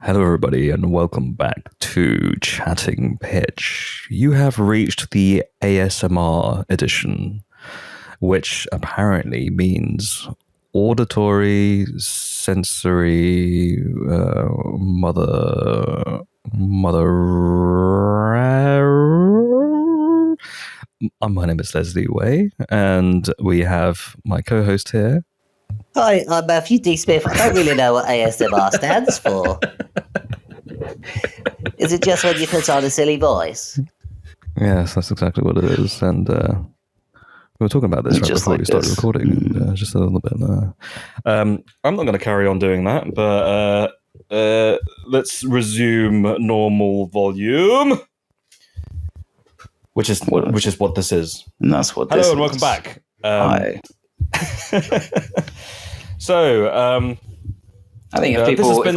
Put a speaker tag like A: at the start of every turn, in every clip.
A: Hello, everybody, and welcome back to Chatting Pitch. You have reached the ASMR edition, which apparently means auditory, sensory, mother. My name is Leslie Way, and we have my co-host here.
B: Hi, I'm Matthew D. Smith. I don't really know what ASMR stands for. Is it just when you put on a silly voice?
A: Yes, that's exactly what it is. And we were talking about this right before we started recording. Just a little bit. I'm not going to carry on doing that, but let's resume normal volume, which is what this is.
C: And that's what
A: Hello
C: this
A: and
C: is.
A: welcome back.
C: Hi.
A: So,
C: I think
A: this has been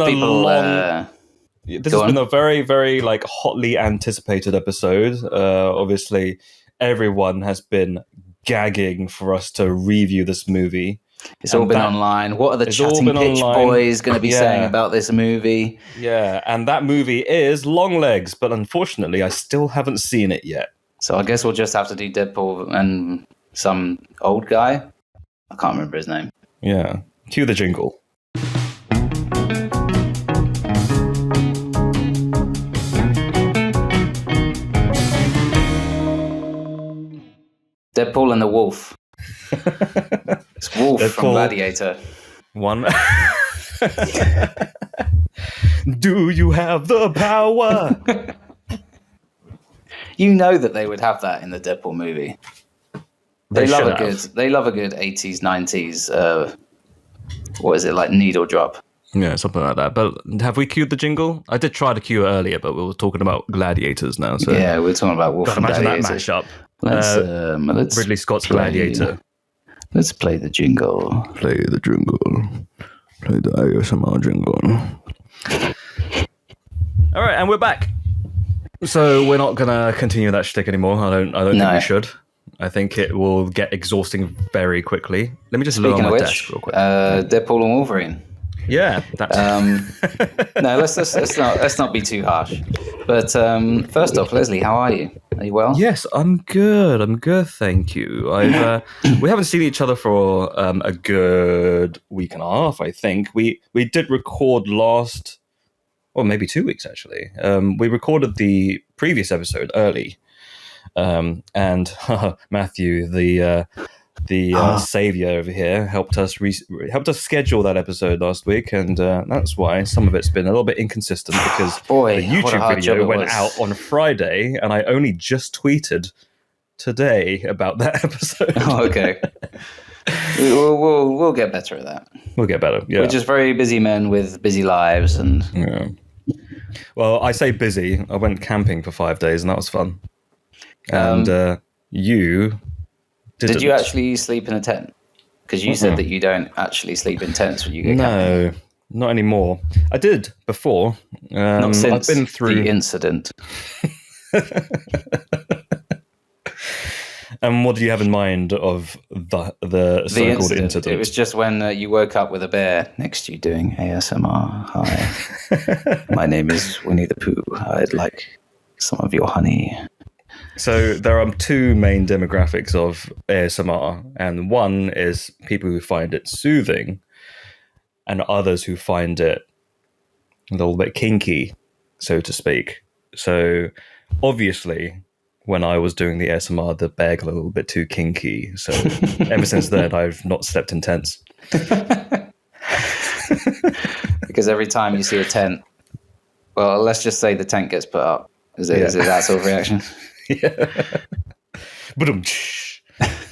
A: this has been a very, very hotly anticipated episode. Obviously, everyone has been gagging for us to review this movie.
C: It's all been online. What are the Chatting Pitch boys going to be saying about this movie?
A: Yeah, and that movie is Longlegs, but unfortunately, I still haven't seen it yet.
C: So I guess we'll just have to do Deadpool and some old guy. I can't remember his name.
A: Yeah. Cue the jingle.
C: Deadpool and the Wolf. It's Wolf
A: Deadpool.
C: from Gladiator.
A: One. Do you have the power?
C: You know that they would have that in the Deadpool movie. They love a good 80s, 90s, what is it, like needle drop?
A: Yeah, something like that. But have we cued the jingle? I did try to cue it earlier, but we were talking about gladiators now. So
C: yeah, we're talking about Wolf and
A: imagine
C: Gladiator.
A: that mashup.
C: Let's
A: Ridley Scott's Gladiator.
C: Let's play the jingle.
A: Play the jingle. Play the ASMR jingle. All right, and we're back. So we're not gonna continue that shtick anymore. I don't think we should. I think it will get exhausting very quickly. Let me just look on my desk real quick.
C: Deadpool and Wolverine.
A: Yeah.
C: No, let's not be too harsh. But first off, Leslie, how are you? Are you well?
A: Yes, I'm good. Thank you. We haven't seen each other for a good week and a half. I think we did record last, or maybe 2 weeks actually. We recorded the previous episode early. And Matthew, the savior over here, helped us schedule that episode last week, and that's why some of it's been a little bit inconsistent because the YouTube video went out on Friday, and I only just tweeted today about that episode.
C: Oh, okay. We'll get better at that.
A: We'll get better. Yeah,
C: we're just very busy men with busy lives, and
A: yeah. Well, I say busy. I went camping for 5 days, and that was fun. And you didn't.
C: Did you actually sleep in a tent? Because you said that you don't actually sleep in tents when you go camping.
A: No, not anymore. I did before.
C: Not since
A: I've been through
C: the incident.
A: And what do you have in mind of the so-called incident?
C: It was just when you woke up with a bear next to you doing ASMR. Hi, my name is Winnie the Pooh. I'd like some of your honey.
A: So there are two main demographics of ASMR, and one is people who find it soothing, and others who find it a little bit kinky, so to speak. So obviously, when I was doing the ASMR, the bear got a little bit too kinky. So ever since then, I've not slept in tents.
C: Because every time you see a tent, well, let's just say the tent gets put up. Is it that sort of reaction?
A: Yeah.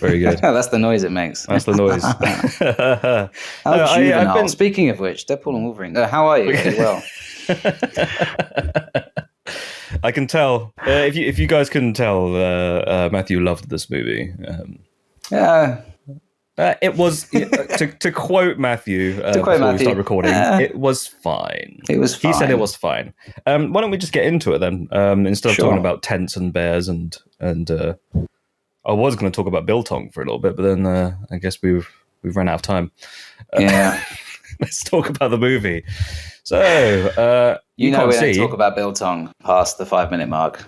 A: Very good.
C: That's the noise it makes.
A: That's the noise.
C: How juvenile. Speaking of which, Deadpool and Wolverine. How are you? Well,
A: I can tell. If you guys couldn't tell, Matthew loved this movie.
C: Yeah.
A: It was to quote Matthew before we start recording. It was fine.
C: It was fine.
A: He said it was fine. Why don't we just get into it then? Instead of talking about tents and bears and I was going to talk about biltong for a little bit, but then I guess we've run out of time.
C: Yeah.
A: let's talk about the movie. So,
C: you know
A: can't
C: we
A: see.
C: don't talk about Biltong past the 5-minute mark.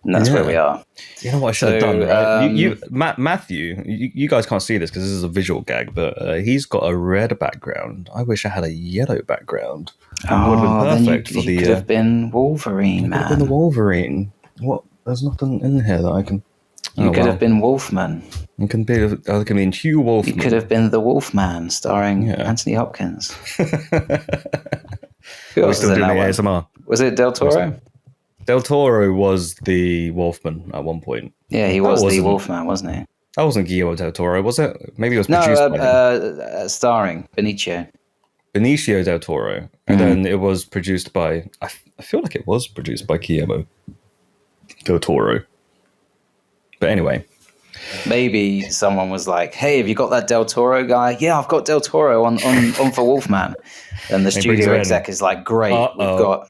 C: And that's where we are.
A: You know what I should have
C: So,
A: done, right? Matthew, you guys can't see this because this is a visual gag, but he's got a red background. I wish I had a yellow background. And it would have been
C: then
A: perfect
C: you
A: for the.
C: could have been Wolverine,
A: could
C: man.
A: have been the Wolverine. What? There's nothing in here that I can.
C: You could have been Wolfman.
A: I can be in Hugh Wolfman.
C: You could have been the Wolfman, starring Anthony Hopkins. Who
A: Are we
C: else
A: still
C: was in
A: doing the
C: that one?
A: ASMR?
C: Was it Del Toro?
A: Del Toro was the Wolfman at one point.
C: Yeah, he was the Wolfman, wasn't he?
A: That wasn't Guillermo del Toro, was it? Maybe it was produced by him.
C: Starring Benicio.
A: Benicio del Toro. And then it was produced by... I feel like it was produced by Guillermo del Toro. But anyway.
C: Maybe someone was like, hey, have you got that Del Toro guy? Yeah, I've got Del Toro on for Wolfman. And the studio exec is like, great, we've got...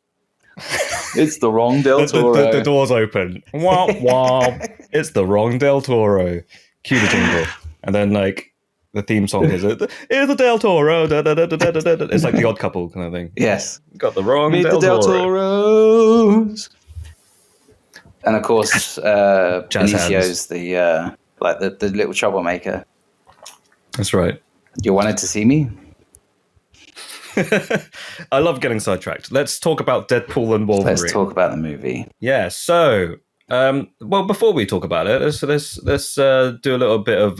C: It's the wrong Del Toro.
A: The door's open. Wah, wah. It's the wrong Del Toro. Cue the jingle. And then, like, the theme song is it's the Del Toro. Da, da, da, da, da, da, da. It's like the Odd Couple kind of thing.
C: Yes.
A: Got the wrong
C: Meet
A: Del
C: the Del
A: Toro.
C: Toros. And of course, Benicio's the little troublemaker.
A: That's right.
C: You wanted to see me?
A: I love getting sidetracked. Let's talk about Deadpool and Wolverine.
C: Let's talk about the movie.
A: Yeah. So, well, before we talk about it, let's do a little bit of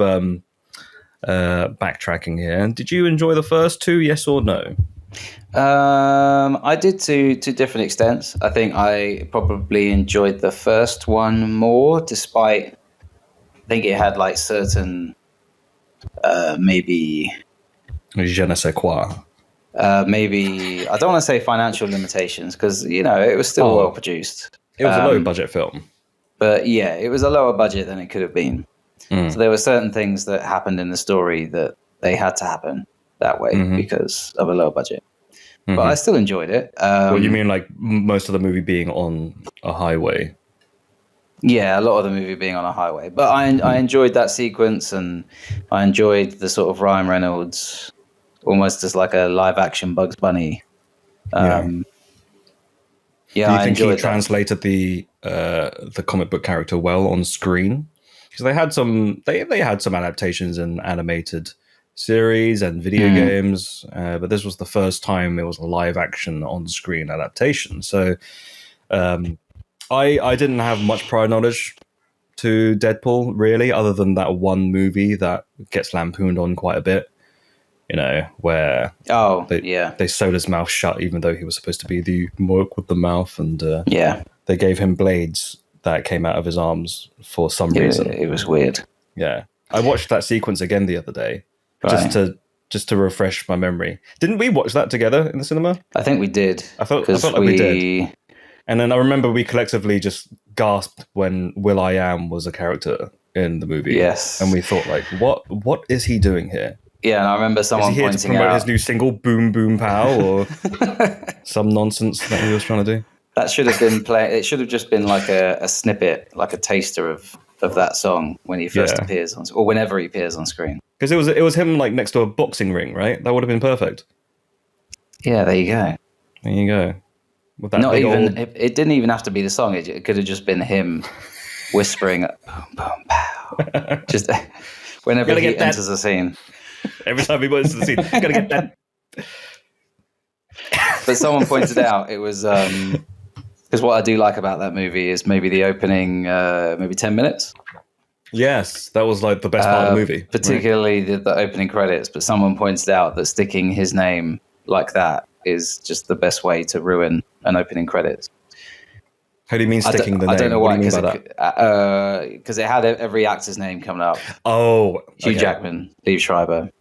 A: backtracking here. Did you enjoy the first two? Yes or no?
C: I did to different extents. I think I probably enjoyed the first one more, despite I think it had like certain maybe
A: Je ne sais quoi.
C: Maybe I don't want to say financial limitations because it was still well produced.
A: It was a low budget film,
C: but yeah, it was a lower budget than it could have been. So there were certain things that happened in the story that they had to happen that way because of a low budget. But I still enjoyed it.
A: Well, you mean like most of the movie being on a highway?
C: Yeah, a lot of the movie being on a highway. But I enjoyed that sequence, and I enjoyed the sort of Ryan Reynolds, almost as like a live action Bugs Bunny.
A: Do you
C: I
A: think he
C: enjoyed that.
A: translated the comic book character well on screen? Because they had some adaptations in animated series and video games, but this was the first time it was a live action on screen adaptation. So I didn't have much prior knowledge to Deadpool really, other than that one movie that gets lampooned on quite a bit. Where they sewed his mouth shut, even though he was supposed to be the monk with the mouth, and they gave him blades that came out of his arms for some reason.
C: It was weird.
A: Yeah, I watched that sequence again the other day just to refresh my memory. Didn't we watch that together in the cinema?
C: I think we did.
A: I felt like we did. And then I remember we collectively just gasped when Will.i.am was a character in the movie.
C: Yes,
A: and we thought like, what is he doing here?
C: Yeah, and I remember someone
A: is he here
C: pointing
A: to promote
C: out
A: his new single "Boom Boom Pow" or some nonsense that he was trying to do.
C: That should have been It should have just been like a snippet, like a taster of that song when he first appears on, or whenever he appears on screen.
A: Because it was him like next to a boxing ring, right? That would have been perfect.
C: Yeah, there you go.
A: There you go. With that
C: Not even it didn't even have to be the song. It could have just been him whispering "boom boom pow" just whenever he enters a scene.
A: Every time he goes to the scene, gotta get that.
C: But someone pointed out it was because what I do like about that movie is maybe the opening, maybe 10 minutes.
A: Yes, that was like the best part of the movie,
C: particularly the opening credits. But someone pointed out that sticking his name like that is just the best way to ruin an opening credits.
A: How do you mean sticking the name?
C: I don't know why,
A: because
C: it had every actor's name coming up.
A: Oh,
C: Hugh Jackman, Liev Schreiber,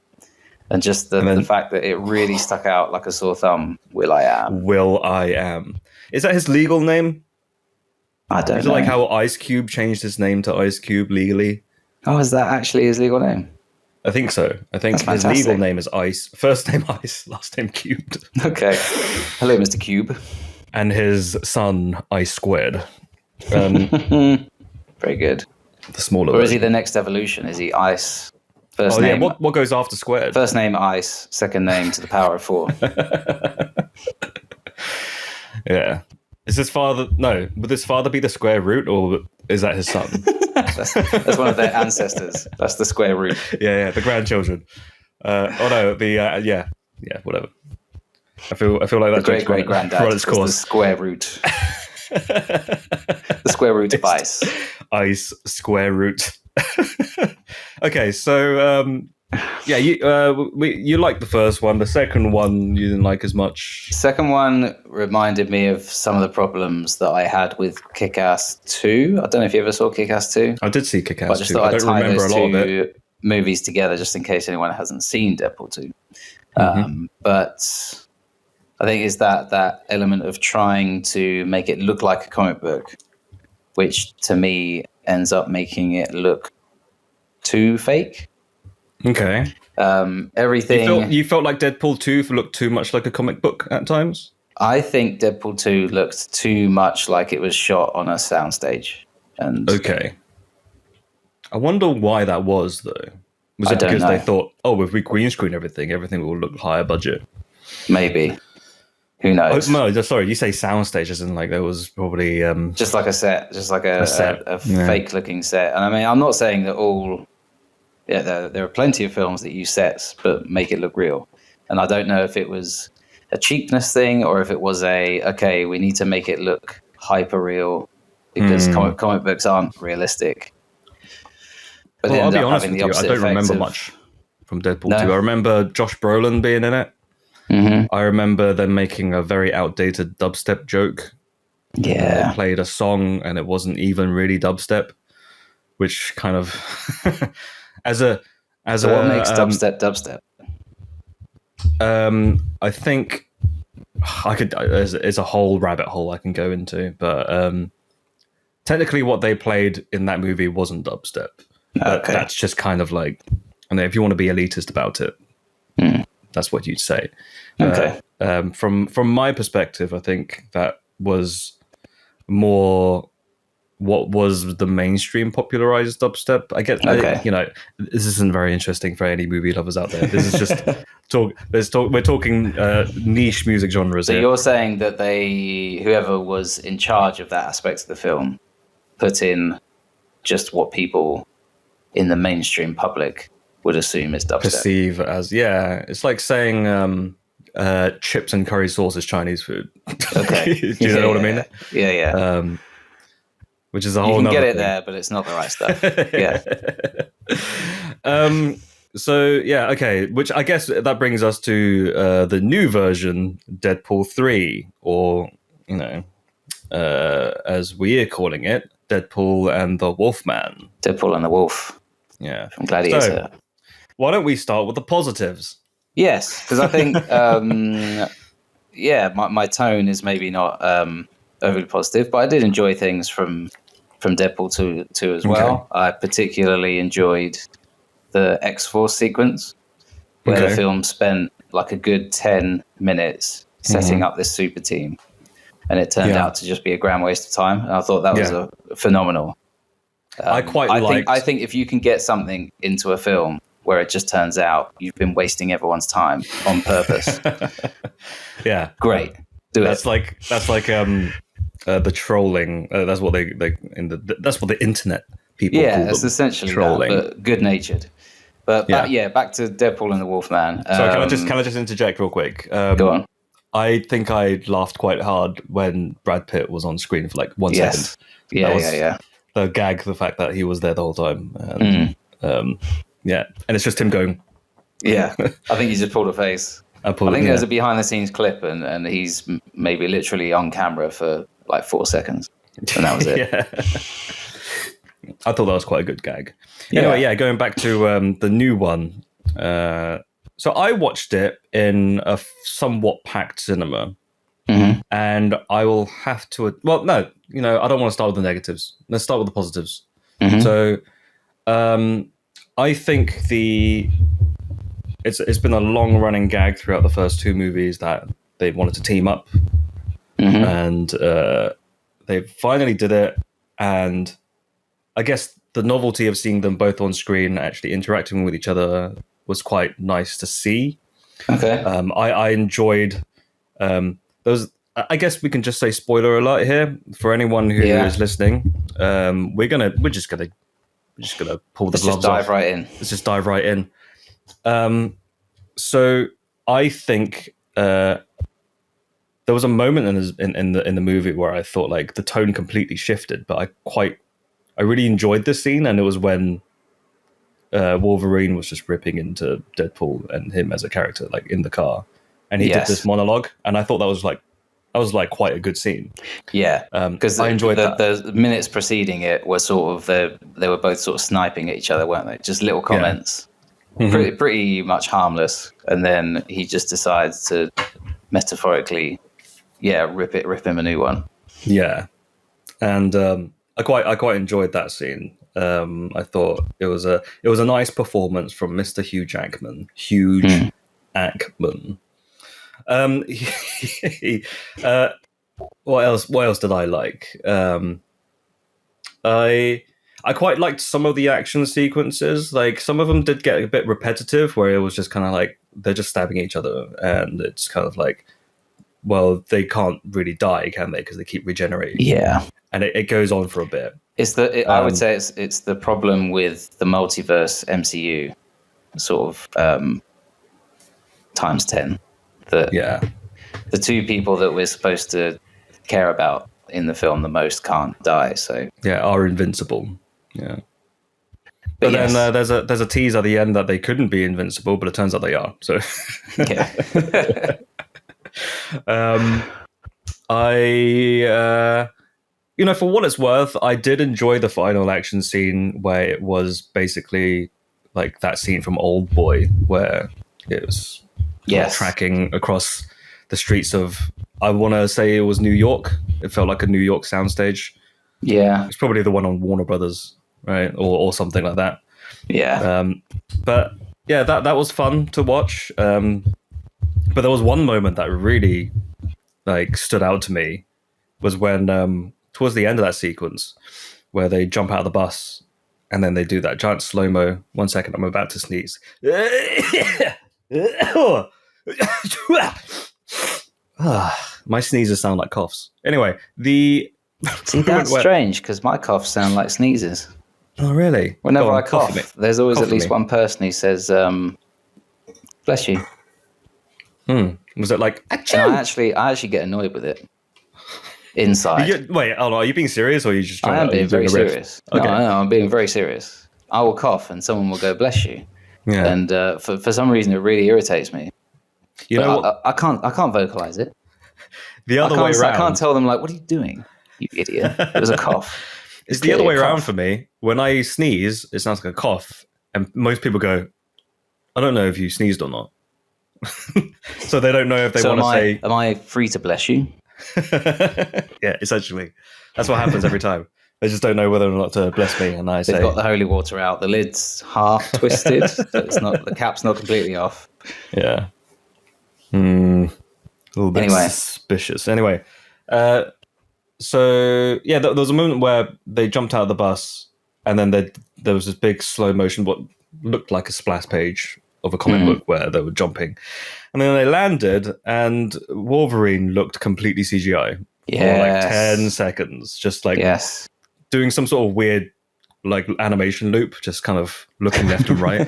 C: and just the fact that it really stuck out like a sore thumb. Will.i.am.
A: Will.i.am. Is that his legal name?
C: I don't know.
A: Is it like how Ice Cube changed his name to Ice Cube legally?
C: Oh, is that actually his legal name?
A: I think so. I think his legal name is Ice. First name Ice, last name Cubed.
C: Okay. Hello, Mr. Cube.
A: And his son, Ice Squared.
C: Very good.
A: The smaller
C: Or is he the next evolution? Is he Ice First
A: Oh yeah,
C: name,
A: what goes after squared?
C: First name Ice, second name to the power of 4.
A: Yeah. Is his father? No. Would his father be the square root, or is that his son?
C: That's one of their ancestors. That's the square root.
A: Yeah, the grandchildren. Oh no, yeah, whatever. I feel like that
C: The great granddad
A: run its course.
C: the square root. The square root of ice.
A: Ice square root. Okay, so yeah, you liked the first one. The second one you didn't like as much.
C: Second one reminded me of some of the problems that I had with Kick-Ass 2. I don't know if you ever saw Kick-Ass 2.
A: I did see Kick-Ass 2.
C: I just thought I'd tie
A: remember
C: those
A: a lot of
C: two
A: it.
C: movies together just in case anyone hasn't seen Deadpool 2. But I think it's that element of trying to make it look like a comic book, which to me ends up making it look too fake.
A: Okay.
C: Everything.
A: You felt like Deadpool 2 looked too much like a comic book at times?
C: I think Deadpool 2 looked too much like it was shot on a soundstage. And
A: okay. I wonder why that was, though. Was it because they thought, oh, if we green screen everything will look higher budget?
C: Maybe. Who knows?
A: Oh, no, sorry, you say soundstage as in like there was probably...
C: just like a set, just like a fake-looking set. And I mean, I'm not saying that all... Yeah, there are plenty of films that use sets but make it look real. And I don't know if it was a cheapness thing or if it was okay, we need to make it look hyper-real because comic books aren't realistic. But
A: well, I'll be honest
C: with
A: you, I don't remember much from Deadpool 2. I remember Josh Brolin being in it.
C: Mm-hmm.
A: I remember them making a very outdated dubstep joke.
C: Yeah.
A: They played a song and it wasn't even really dubstep, which kind of... So what
C: makes dubstep?
A: I think I could. It's a whole rabbit hole I can go into, but technically, what they played in that movie wasn't dubstep. Okay. That's just kind of like, I mean, if you want to be elitist about it, that's what you'd say.
C: Okay.
A: From my perspective, I think that was more what was the mainstream popularized dubstep. I get, this isn't very interesting for any movie lovers out there. This is just we're talking niche music genres.
C: So
A: here.
C: You're saying that whoever was in charge of that aspect of the film put in just what people in the mainstream public would assume is dubstep.
A: Perceive as, it's like saying chips and curry sauce is Chinese food.
C: Okay.
A: Do you know what I mean?
C: Yeah.
A: Which is a whole.
C: You can get it
A: thing.
C: there, but it's not the right stuff. Yeah.
A: So yeah, okay. Which I guess that brings us to the new version, Deadpool 3, or as we're calling it, Deadpool and the Wolfman.
C: Deadpool and the Wolf.
A: Yeah,
C: from Gladiator.
A: So, why don't we start with the positives?
C: Yes, because I think, my tone is maybe not overly positive, but I did enjoy things from Deadpool 2 as well. Okay. I particularly enjoyed the X-Force sequence, where the film spent like a good 10 minutes setting up this super team, and it turned out to just be a grand waste of time. And I thought that was phenomenal.
A: I
C: think if you can get something into a film where it just turns out you've been wasting everyone's time on purpose.
A: Yeah.
C: Great.
A: That's like the trolling. That's what that's what the internet people call them.
C: It's essentially
A: trolling.
C: That, but good-natured. But back to Deadpool and the Wolfman.
A: Sorry, can I just interject real quick?
C: Go on.
A: I think I laughed quite hard when Brad Pitt was on screen for like 1 second.
C: Yeah.
A: The gag, the fact that he was there the whole time. And, and it's just him going.
C: Yeah, I think he just pulled a face. I think there's a behind-the-scenes clip, and he's maybe literally on camera for like 4 seconds, and that was it.
A: I thought that was quite a good gag. Anyway, going back to the new one. So I watched it in a somewhat packed cinema. Mm-hmm. And I will have to... Well, no, I don't want to start with the negatives. Let's start with the positives. Mm-hmm. So I think it's been a long-running gag throughout the first 2 movies that they wanted to team up. Mm-hmm. And they finally did it. And I guess the novelty of seeing them both on screen actually interacting with each other was quite nice to see.
C: Okay.
A: I enjoyed those. I guess we can just say spoiler alert here for anyone who is listening. We're just gonna pull the gloves off. Let's just dive right in. So I think there was a moment in the movie where I thought like the tone completely shifted, but I really enjoyed this scene, and it was when Wolverine was just ripping into Deadpool and him as a character, like in the car, and he did this monologue, and I thought that was quite a good scene. Yeah,
C: because
A: I enjoyed that.
C: The minutes preceding it were sort of they were both sort of sniping at each other, weren't they? Just little comments, pretty much harmless, and then he just decides to metaphorically, rip him a new one.
A: Yeah, and I quite enjoyed that scene. I thought it was a nice performance from Mr. Hugh Jackman. Jackman. What else did I like? I quite liked some of the action sequences. Like some of them did get a bit repetitive, where it was just kind of like they're just stabbing each other, and it's kind of like, well, they can't really die, can they? Because they keep regenerating.
C: Yeah,
A: and it goes on for a bit.
C: I would say it's the problem with the multiverse MCU, sort of times 10. That the two people that we're supposed to care about in the film the most can't die. So
A: are invincible. Yeah, but then there's a tease at the end that they couldn't be invincible, but it turns out they are. So for what it's worth, I did enjoy the final action scene where it was basically like that scene from Old Boy, where it was tracking across the streets of, I want to say it was New York. It felt like a New York soundstage.
C: Yeah.
A: It's probably the one on Warner Brothers, right? Or something like that.
C: Yeah.
A: But yeah, that was fun to watch. But there was one moment that really like stood out to me, was when towards the end of that sequence where they jump out of the bus and then they do that giant slow-mo. 1 second, I'm about to sneeze. My sneezes sound like coughs. Anyway, see,
C: that's strange, because my coughs sound like sneezes.
A: Oh, really?
C: Whenever I cough, there's always at least one person who says, bless you.
A: Was it like,
C: I actually get annoyed with it inside.
A: Wait, are you being serious, or are you just trying
C: I am being very serious. Okay. No, I'm being very serious. I will cough and someone will go, bless you. Yeah. And for some reason, it really irritates me. You know what? I can't vocalize it.
A: The other way around.
C: I can't tell them, like, what are you doing, you idiot? It was a cough.
A: It's the other way around for me. When I sneeze, it sounds like a cough. And most people go, I don't know if you sneezed or not. So they don't know if they want to say...
C: Am I free to bless you?
A: Yeah, essentially. That's what happens every time. They just don't know whether or not to bless me. And
C: They've got the holy water out. The lid's half twisted. So the cap's not completely off.
A: Yeah. A little bit suspicious. Anyway, so yeah, there was a moment where they jumped out of the bus, and then there was this big slow motion, what looked like a splash page of a comic book where they were jumping, and then they landed, and Wolverine looked completely CGI for like 10 seconds, just like doing some sort of weird like animation loop, just kind of looking left and right.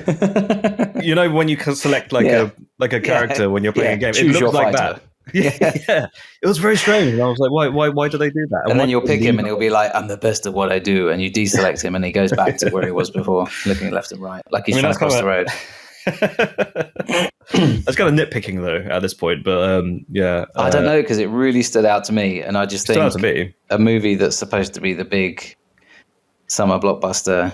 A: You know, when you can select like a character when you're playing a game, it looked like that. Yeah, it was very strange. And I was like, why do they do that?
C: And then you'll pick him and he'll be like, I'm the best at what I do, and you deselect him and he goes back to where he was before, looking left and right, like he's trying to cross the road.
A: That's kind of nitpicking though at this point, but
C: I don't know, because it really stood out to me, and I just think a movie that's supposed to be the big summer blockbuster,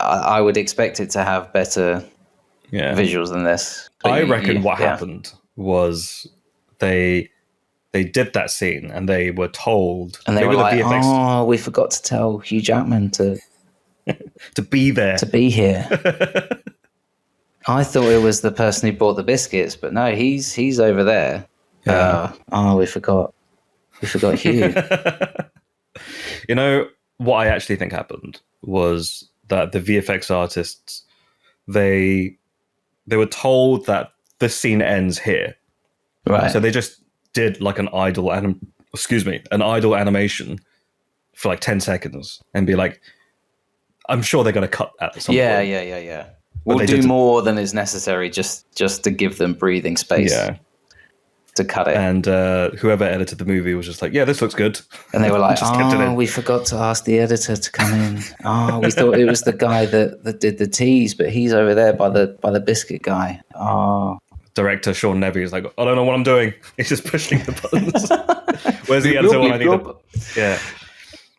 C: I would expect it to have better visuals than this.
A: I reckon what happened was they did that scene and they were told,
C: and they were like, "Oh, we forgot to tell Hugh Jackman to
A: be there,
C: to be here." I thought it was the person who bought the biscuits, but no, he's over there. We forgot Hugh.
A: You know, what I actually think happened was that the VFX artists, they were told that this scene ends here.
C: Right.
A: So they just did like an idle animation for like 10 seconds and be like, I'm sure they're going to cut that at some point.
C: Yeah. We'll do more than is necessary just to give them breathing space.
A: Yeah.
C: To cut it.
A: And whoever edited the movie was just like, yeah, this looks good.
C: And they were like, we forgot to ask the editor to come in. We thought it was the guy that did the teas, but he's over there by the biscuit guy.
A: Director Sean Levy is like, I don't know what I'm doing. He's just pushing the buttons. Where's the editor when I need him? Yeah.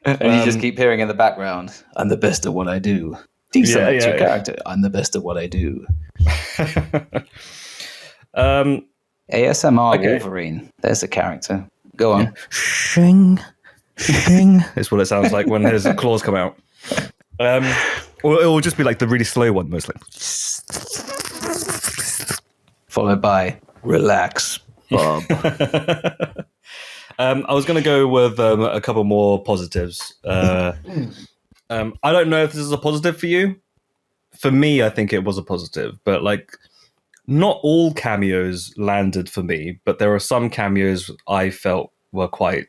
C: And you just keep hearing in the background, I'm the best at what I do. Deselect your character. I'm the best at what I do. ASMR Wolverine. There's a character. Go on.
A: Yeah. Shing. Is what it sounds like when his claws come out. Or it will just be like the really slow one, mostly.
C: Followed by relax, Bob.
A: I was going to go with a couple more positives. I don't know if this is a positive for you. For me, I think it was a positive, but like, not all cameos landed for me, but there are some cameos I felt were quite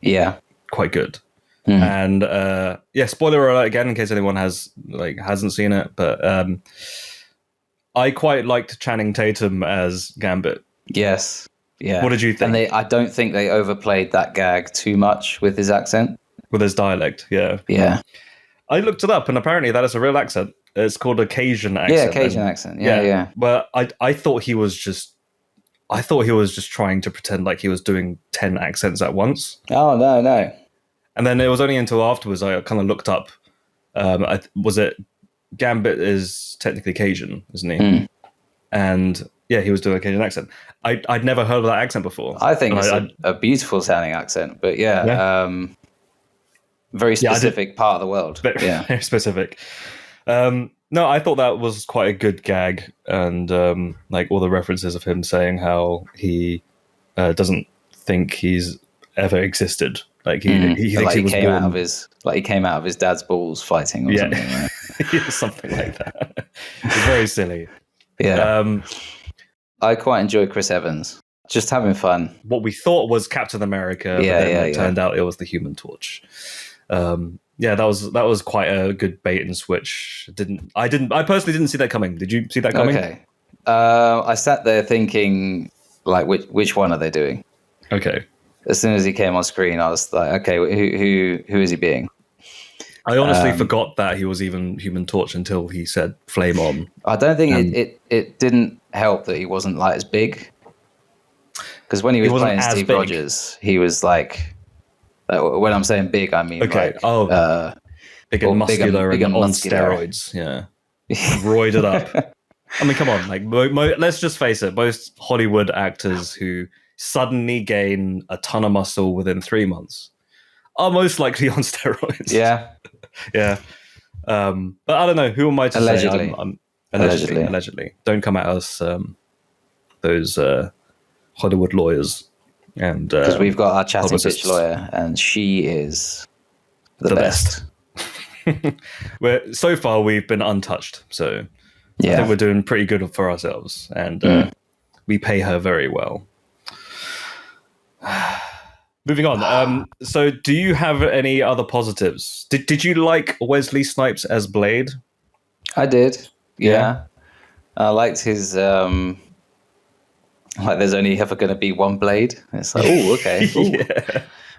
A: good. And spoiler alert again in case anyone hasn't seen it, but I quite liked Channing Tatum as Gambit.
C: Yes. Yeah.
A: What did you think?
C: And I don't think they overplayed that gag too much with his accent.
A: With his dialect, yeah.
C: Yeah.
A: I looked it up and apparently that is a real accent. It's called a Cajun accent.
C: Yeah, Cajun accent. Yeah.
A: But I thought he was just trying to pretend like he was doing 10 accents at once.
C: Oh, no.
A: And then it was only until afterwards I kind of looked up. Was it Gambit is technically Cajun, isn't he? And yeah, he was doing a Cajun accent. I'd never heard of that accent before.
C: I think it's a beautiful sounding accent, but very specific part of the world.
A: Very specific. No, I thought that was quite a good gag, and like all the references of him saying how he doesn't think he's ever existed. Like he thinks he was born.
C: He came out of his dad's balls fighting. Or something, right?
A: Something like that. It's very silly.
C: Yeah. I quite enjoy Chris Evans. Just having fun.
A: What we thought was Captain America, it turned out it was the Human Torch. That was quite a good bait and switch. I personally didn't see that coming. Did you see that coming?
C: Okay. I sat there thinking, like, which one are they doing?
A: Okay.
C: As soon as he came on screen, I was like, okay, who is he being?
A: I honestly forgot that he was even Human Torch until he said "Flame on."
C: I don't think it didn't help that he wasn't like as big. Because when he was playing Steve Rogers, he was like. When I'm saying big, I mean
A: big and muscular and on steroids. Yeah, roided up. I mean, come on, like let's just face it. Most Hollywood actors who suddenly gain a ton of muscle within 3 months are most likely on steroids.
C: Yeah.
A: But I don't know. Who am I to say? Allegedly. Don't come at us, those Hollywood lawyers. And
C: because we've got our chatting pitch lawyer, and she is the best.
A: So far we've been untouched, so I think we're doing pretty good for ourselves, and we pay her very well. Moving on. So, do you have any other positives? Did you like Wesley Snipes as Blade?
C: I did. Yeah. I liked his. Like, there's only ever going to be one blade. It's like, oh, okay. Ooh.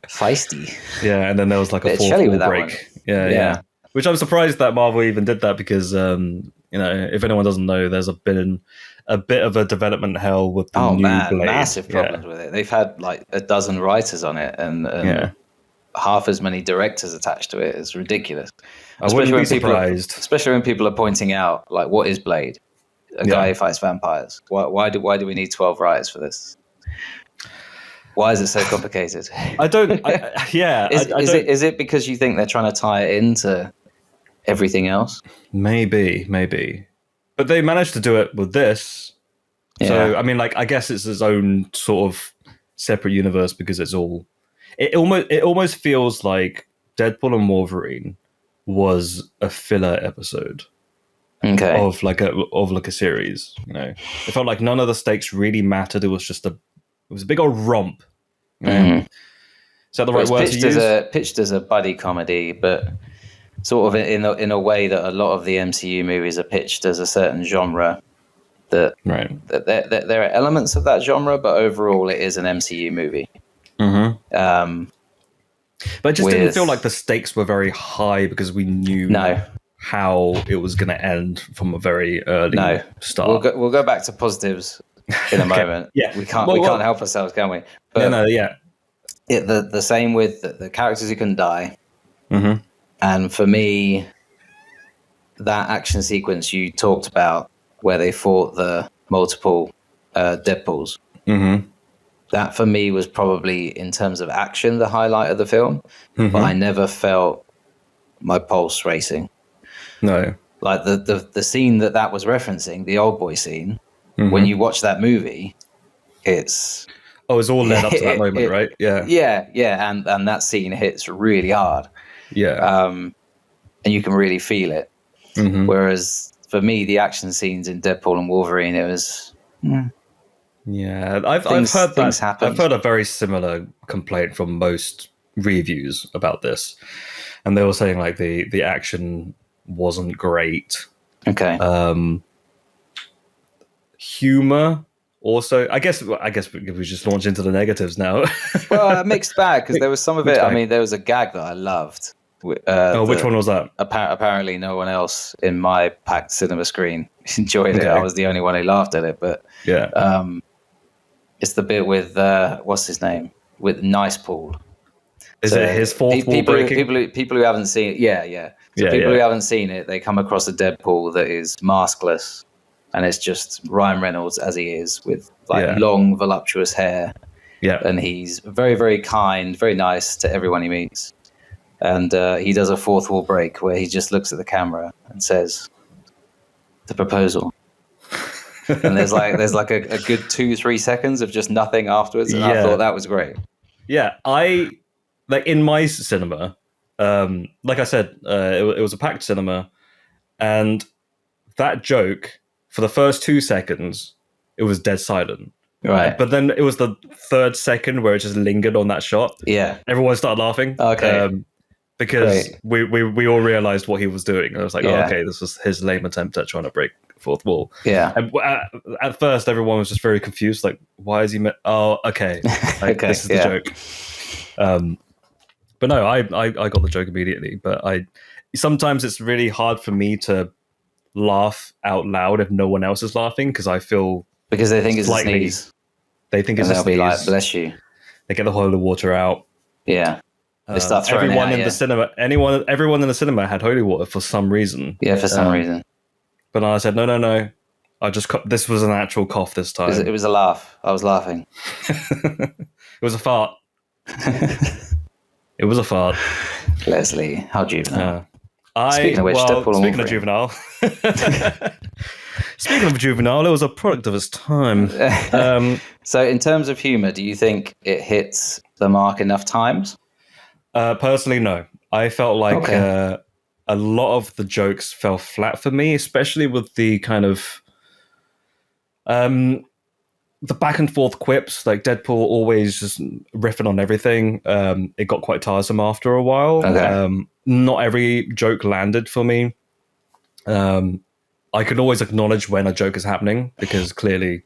C: Feisty.
A: Yeah, and then there was like a fourth wall break. Yeah. Which I'm surprised that Marvel even did that because, if anyone doesn't know, there's been a bit of a development hell with the new Blade.
C: Massive problems with it. They've had like a dozen writers on it and half as many directors attached to it. It's ridiculous.
A: I wouldn't be surprised.
C: Especially when people are pointing out, like, what is Blade? A guy who fights vampires. Why do we need 12 writers for this? Why is it so complicated? Is it because you think they're trying to tie it into everything else?
A: Maybe. But they managed to do it with this. Yeah. So, I mean, like, I guess it's its own sort of separate universe because it's all... It almost feels like Deadpool and Wolverine was a filler episode
C: Okay.
A: of like a series. You know, it felt like none of the stakes really mattered. It was just it was a big old romp. You know? Is that the right word to use?
C: Pitched as a buddy comedy, but sort of in a way that a lot of the MCU movies are pitched as a certain genre. That there are elements of that genre, but overall it is an MCU movie.
A: But it just didn't feel like the stakes were very high because we knew how it was going to end from a very early start.
C: We'll go back to positives in a moment.
A: Yeah,
C: we can't help ourselves, can we? But the same with the characters who can die. And for me, that action sequence you talked about, where they fought the multiple Deadpools. That for me was probably, in terms of action, the highlight of the film. But I never felt my pulse racing.
A: No.
C: Like the scene that was referencing, the old boy scene, when you watch that movie, it's
A: all led up to that moment, right?
C: Yeah. And that scene hits really hard.
A: Yeah.
C: And you can really feel it. Whereas for me, the action scenes in Deadpool and Wolverine, it was...
A: Yeah, I've heard that. Happened. I've heard a very similar complaint from most reviews about this, and they were saying like the action wasn't great.
C: Okay.
A: Humor also, I guess we just launch into the negatives now.
C: Well, a mixed bag, because there was some of it. I mean, there was a gag that I loved.
A: Which one was that?
C: Apparently, no one else in my packed cinema screen enjoyed it. I was the only one who laughed at it. But it's the bit with what's his name, with Nice Paul.
A: Is it his fourth wall breaking?
C: People who haven't seen it, who haven't seen it, they come across a Deadpool that is maskless, and it's just Ryan Reynolds as he is, with long, voluptuous hair. Yeah, and he's very, very kind, very nice to everyone he meets. And he does a fourth wall break where he just looks at the camera and says, "The proposal." And there's like a good 2-3 seconds of just nothing afterwards, and I thought that was great. Yeah,
A: I like in my cinema. Like I said, it was a packed cinema, and that joke for the first 2 seconds, it was dead silent.
C: Right,
A: but then it was the third second where it just lingered on that shot.
C: Yeah,
A: everyone started laughing.
C: Okay.
A: Because we all realized what he was doing. And I was like, okay, this was his lame attempt at trying to break fourth wall.
C: Yeah.
A: And at first, everyone was just very confused. Like, why is he... Oh, okay. Like, this is the joke. But no, I got the joke immediately. But sometimes it's really hard for me to laugh out loud if no one else is laughing, because I feel...
C: Because they think it's a sneeze.
A: They think it's a sneeze.
C: They'll be like, bless you.
A: They get the holy water out.
C: Yeah. They start throwing
A: everyone in the cinema. Everyone in the cinema had holy water for some reason.
C: Yeah, for some reason.
A: But I said no. I just this was an actual cough this time.
C: It was a laugh. I was laughing.
A: It was a fart. It was a fart.
C: Leslie, how juvenile.
A: Speaking of which, speaking of juvenile. Speaking of juvenile, it was a product of its time.
C: So, in terms of humor, do you think it hits the mark enough times?
A: Personally, no. I felt like a lot of the jokes fell flat for me, especially with the kind of the back and forth quips. Like Deadpool always just riffing on everything. It got quite tiresome after a while. Not every joke landed for me. I could always acknowledge when a joke is happening, because clearly,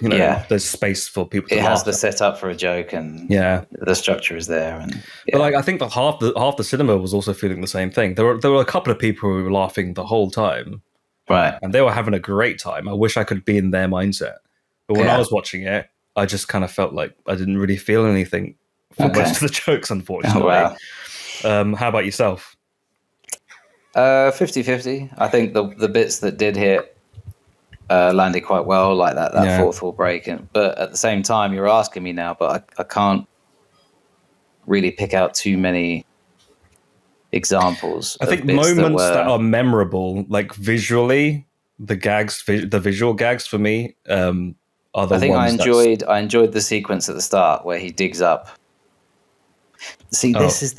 A: there's space for people to laugh.
C: It has the setup for a joke, and the structure is there. And
A: but like, I think that half the cinema was also feeling the same thing. There were a couple of people who were laughing the whole time,
C: right? And
A: they were having a great time. I wish I could be in their mindset. But when I was watching it, I just kind of felt like I didn't really feel anything for most of the jokes, unfortunately.
C: Oh, wow.
A: How about yourself?
C: 50-50. I think the bits that did hit landed quite well, like that fourth wall break. But at the same time, you're asking me now, but I can't really pick out too many examples.
A: I think moments that are memorable, like visually, the visual gags for me are the ones.
C: I enjoyed the sequence at the start where he digs up See, this is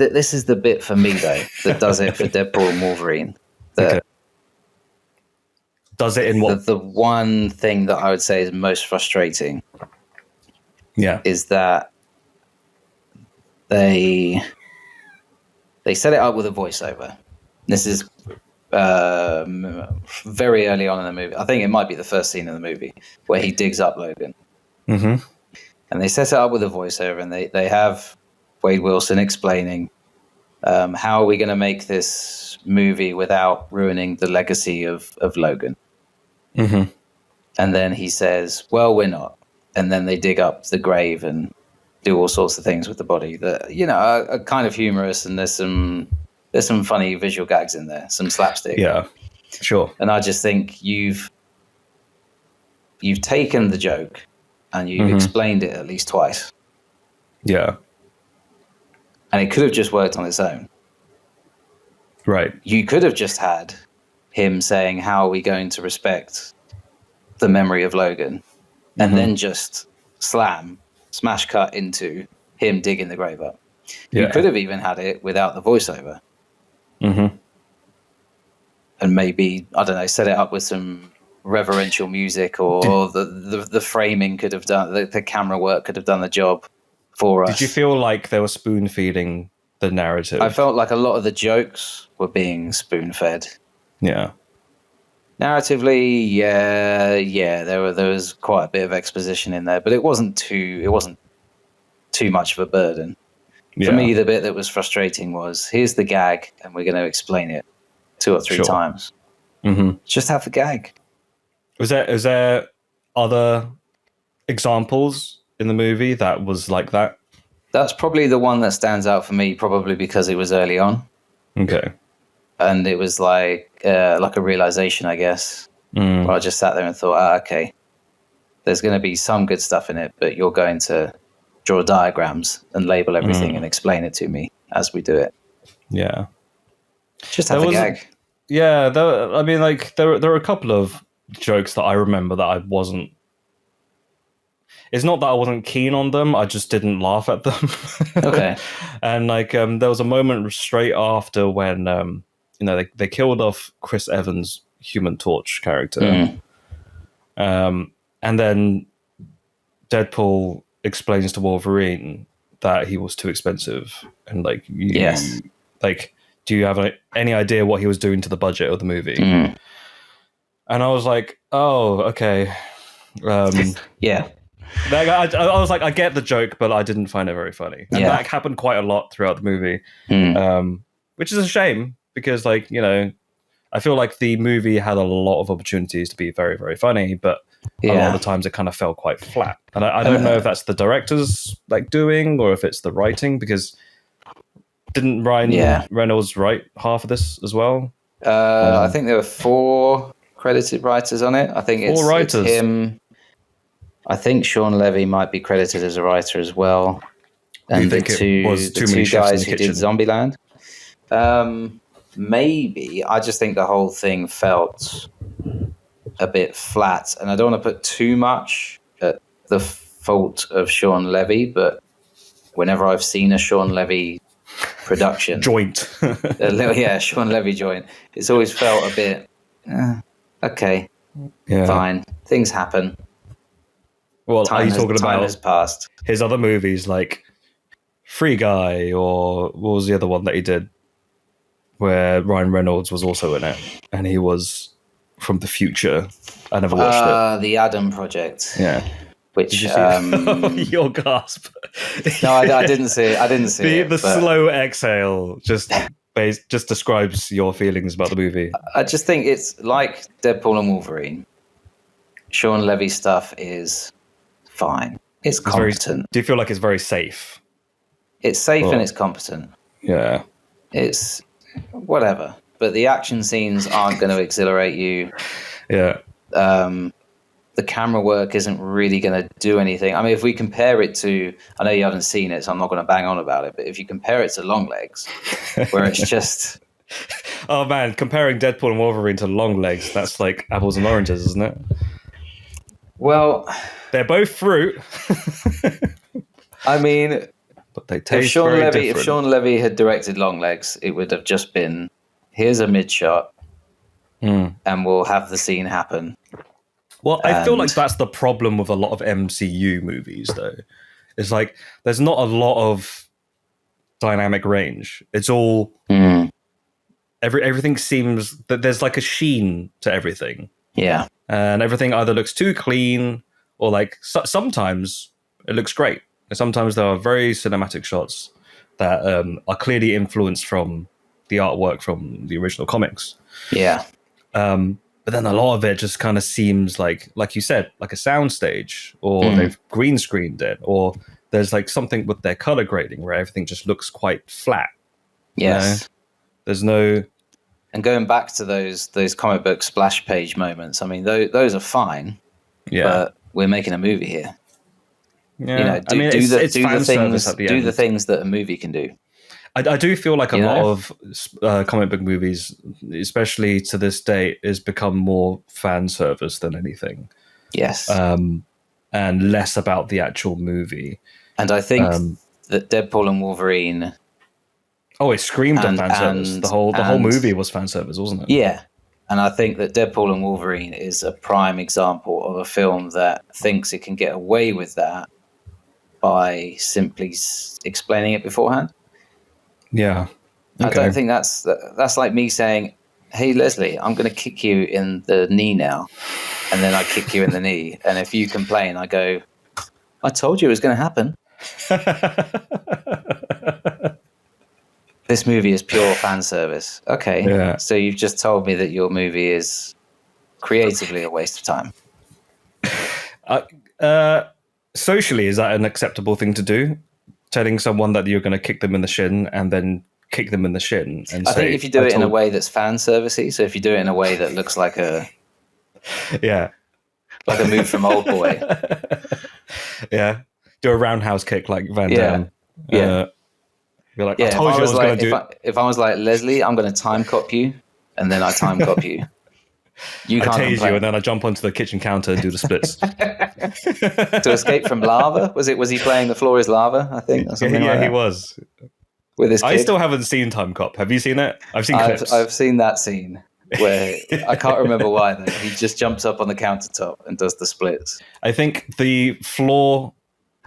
C: the bit for me though that does it for Deadpool and Wolverine.
A: Okay. Does it in what?
C: The one thing that I would say is most frustrating.
A: Yeah.
C: Is that they set it up with a voiceover. This is very early on in the movie. I think it might be the first scene in the movie where he digs up Logan.
A: Mm-hmm.
C: And they set it up with a voiceover, and they have Wade Wilson explaining how are we going to make this movie without ruining the legacy of Logan.
A: Mm-hmm.
C: And then he says, well, we're not. And then they dig up the grave and do all sorts of things with the body that, are kind of humorous, and there's some funny visual gags in there, some slapstick.
A: Yeah, sure.
C: And I just think you've taken the joke and you've explained it at least twice.
A: Yeah.
C: And it could have just worked on its own.
A: Right.
C: You could have just had him saying, how are we going to respect the memory of Logan? And then just smash cut into him digging the grave up. Yeah. You could have even had it without the voiceover.
A: Mm-hmm.
C: And maybe, I don't know, set it up with some reverential music, or the framing could have done, the camera work could have done the job for us.
A: Did you feel like they were spoon feeding the narrative?
C: I felt like a lot of the jokes were being spoon fed.
A: Yeah.
C: Narratively, yeah, there was quite a bit of exposition in there, but it wasn't too much of a burden.
A: Yeah.
C: For me, the bit that was frustrating was, here's the gag, and we're going to explain it 2 or 3 times.
A: Mm-hmm.
C: Just have the gag.
A: Was there other examples in the movie that was like that?
C: That's probably the one that stands out for me, probably because it was early on.
A: Okay.
C: And it was like a realization, I guess, where I just sat there and thought, okay, there's going to be some good stuff in it, but you're going to draw diagrams and label everything and explain it to me as we do it.
A: Yeah.
C: Just have a gag.
A: Yeah, there were a couple of jokes that I remember that I wasn't... It's not that I wasn't keen on them, I just didn't laugh at them.
C: Okay.
A: And there was a moment straight after when... they killed off Chris Evans' Human Torch character. And then Deadpool explains to Wolverine that he was too expensive. And
C: yes.
A: Do you have any idea what he was doing to the budget of the movie? And I was like, oh, okay.
C: Yeah.
A: I was like, I get the joke, but I didn't find it very funny. And that happened quite a lot throughout the movie, which is a shame. Because, I feel like the movie had a lot of opportunities to be very, very funny, but a lot of the times it kind of fell quite flat. And I don't know if that's the director's doing, or if it's the writing, because didn't Ryan Reynolds write half of this as well?
C: I think there were 4 credited writers on it. I think it's him. I think Sean Levy might be credited as a writer as well. And the two guys who did Zombieland. Maybe. I just think the whole thing felt a bit flat, and I don't want to put too much at the fault of Sean Levy, but whenever I've seen a Sean Levy production
A: joint,
C: Sean Levy joint, it's always felt a bit okay, fine, things happen.
A: Well, are you talking about
C: has passed?
A: His other movies like Free Guy, or what was the other one that he did where Ryan Reynolds was also in it, and he was from the future? I never watched it.
C: The Adam Project.
A: Yeah.
C: Which
A: your gasp.
C: No, I didn't see it.
A: The slow exhale just describes your feelings about the movie.
C: I just think it's like Deadpool and Wolverine. Sean Levy stuff is fine. It's competent.
A: Do you feel like it's very safe?
C: It's safe and it's competent.
A: Yeah.
C: It's whatever. But the action scenes aren't going to exhilarate you.
A: Yeah.
C: The camera work isn't really going to do anything. I mean, if we compare it to, I know you haven't seen it, so I'm not going to bang on about it, but if you compare it to Longlegs, where it's just...
A: Oh man, comparing Deadpool and Wolverine to Longlegs, that's like apples and oranges, isn't it?
C: Well...
A: They're both fruit.
C: I mean,
A: but they taste very different.
C: If Sean Levy had directed Longlegs, it would have just been, here's a mid shot, and we'll have the scene happen.
A: Well, I feel like that's the problem with a lot of MCU movies, though. It's like there's not a lot of dynamic range. It's all everything seems that there's like a sheen to everything.
C: Yeah,
A: and everything either looks too clean or like sometimes it looks great. And sometimes there are very cinematic shots that are clearly influenced from the artwork from the original comics.
C: Yeah.
A: But then a lot of it just kind of seems like you said, like a soundstage, or they've green screened it, or there's like something with their color grading where everything just looks quite flat.
C: Yes.
A: You know? There's no.
C: And going back to those comic book splash page moments, I mean, those are fine. Yeah. But we're making a movie here.
A: Yeah.
C: You know, do the things that a movie can do.
A: I do feel like a lot of comic book movies, especially to this day, has become more fan service than anything.
C: Yes.
A: And less about the actual movie.
C: And I think that Deadpool and Wolverine...
A: Oh, it screamed at fan service. The whole movie was fan service, wasn't it?
C: Yeah. And I think that Deadpool and Wolverine is a prime example of a film that thinks it can get away with that by simply explaining it beforehand.
A: Yeah. Okay.
C: I don't think that's like me saying, hey, Leslie, I'm going to kick you in the knee now. And then I kick you in the knee. And if you complain, I go, I told you it was going to happen. This movie is pure fan service. Okay. Yeah. So you've just told me that your movie is creatively a waste of time.
A: Socially, is that an acceptable thing to do? Telling someone that you're going to kick them in the shin and then kick them in the shin. And
C: I think if you do it in a way that's fan servicey, so if you do it in a way that looks like a like a move from Old Boy,
A: do a roundhouse kick like Van Damme. You're like, I told you I was going to do.
C: If I was like, Leslie, I'm going to time cop you, and then I time cop you. You can't
A: tase you, and then I jump onto the kitchen counter and do the splits.
C: To escape from lava? Was he playing The Floor is Lava, I think? Or something like that?
A: He was.
C: With his kid?
A: I still haven't seen Time Cop. Have you seen it? I've seen clips.
C: I've seen that scene where I can't remember why, though. He just jumps up on the countertop and does the splits.
A: I think the floor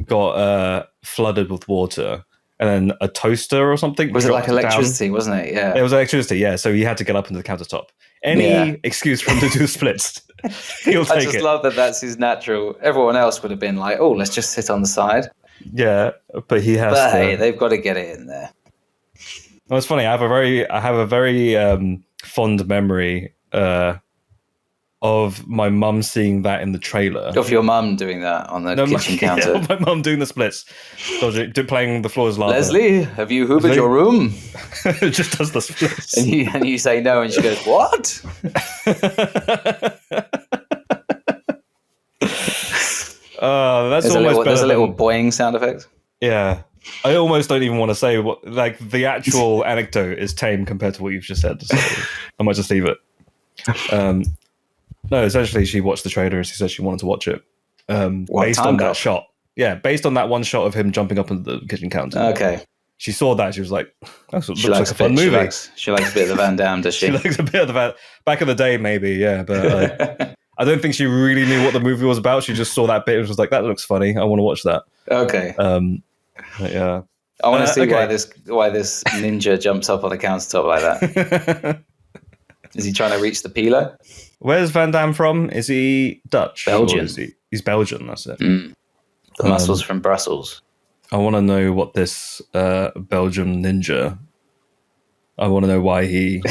A: got flooded with water, and then a toaster or something.
C: Was it like electricity, wasn't it? Yeah.
A: It was electricity, yeah. So he had to get up into the countertop. Any excuse for him to do the splits, he'll take it.
C: I just love that that's his natural. Everyone else would have been like, oh, let's just sit on the side.
A: Yeah, but he has to.
C: Hey, they've got to get it in there.
A: Well, it's funny. I have a very fond memory of my mum seeing that in the trailer.
C: Of your mum doing that on the kitchen counter.
A: Yeah, my mum doing the splits. Playing The Floor is Lava.
C: Leslie, have you hoovered your room?
A: Just does the splits.
C: And you say no, and she goes, what?
A: There's a
C: little boing sound effect.
A: Yeah. I almost don't even want to say what, like, the actual anecdote is tame compared to what you've just said. So I might just leave it. No, essentially, she watched the trailer and she said she wanted to watch it based on that shot. Yeah, based on that one shot of him jumping up into the kitchen counter.
C: Okay.
A: She saw that. She was like, that looks like a fun movie.
C: She likes a bit of the Van Damme, does she?
A: She likes a bit of the Van... Back in the day, maybe, yeah. But I don't think she really knew what the movie was about. She just saw that bit and was like, that looks funny. I want to watch that.
C: Okay.
A: Yeah.
C: I want to see why this ninja jumps up on the countertop like that. Is he trying to reach the peeler?
A: Where's Van Damme from? Is he Dutch?
C: Belgian.
A: He's Belgian, that's it.
C: The muscles from Brussels.
A: I want to know what this Belgian ninja... I want to know why he...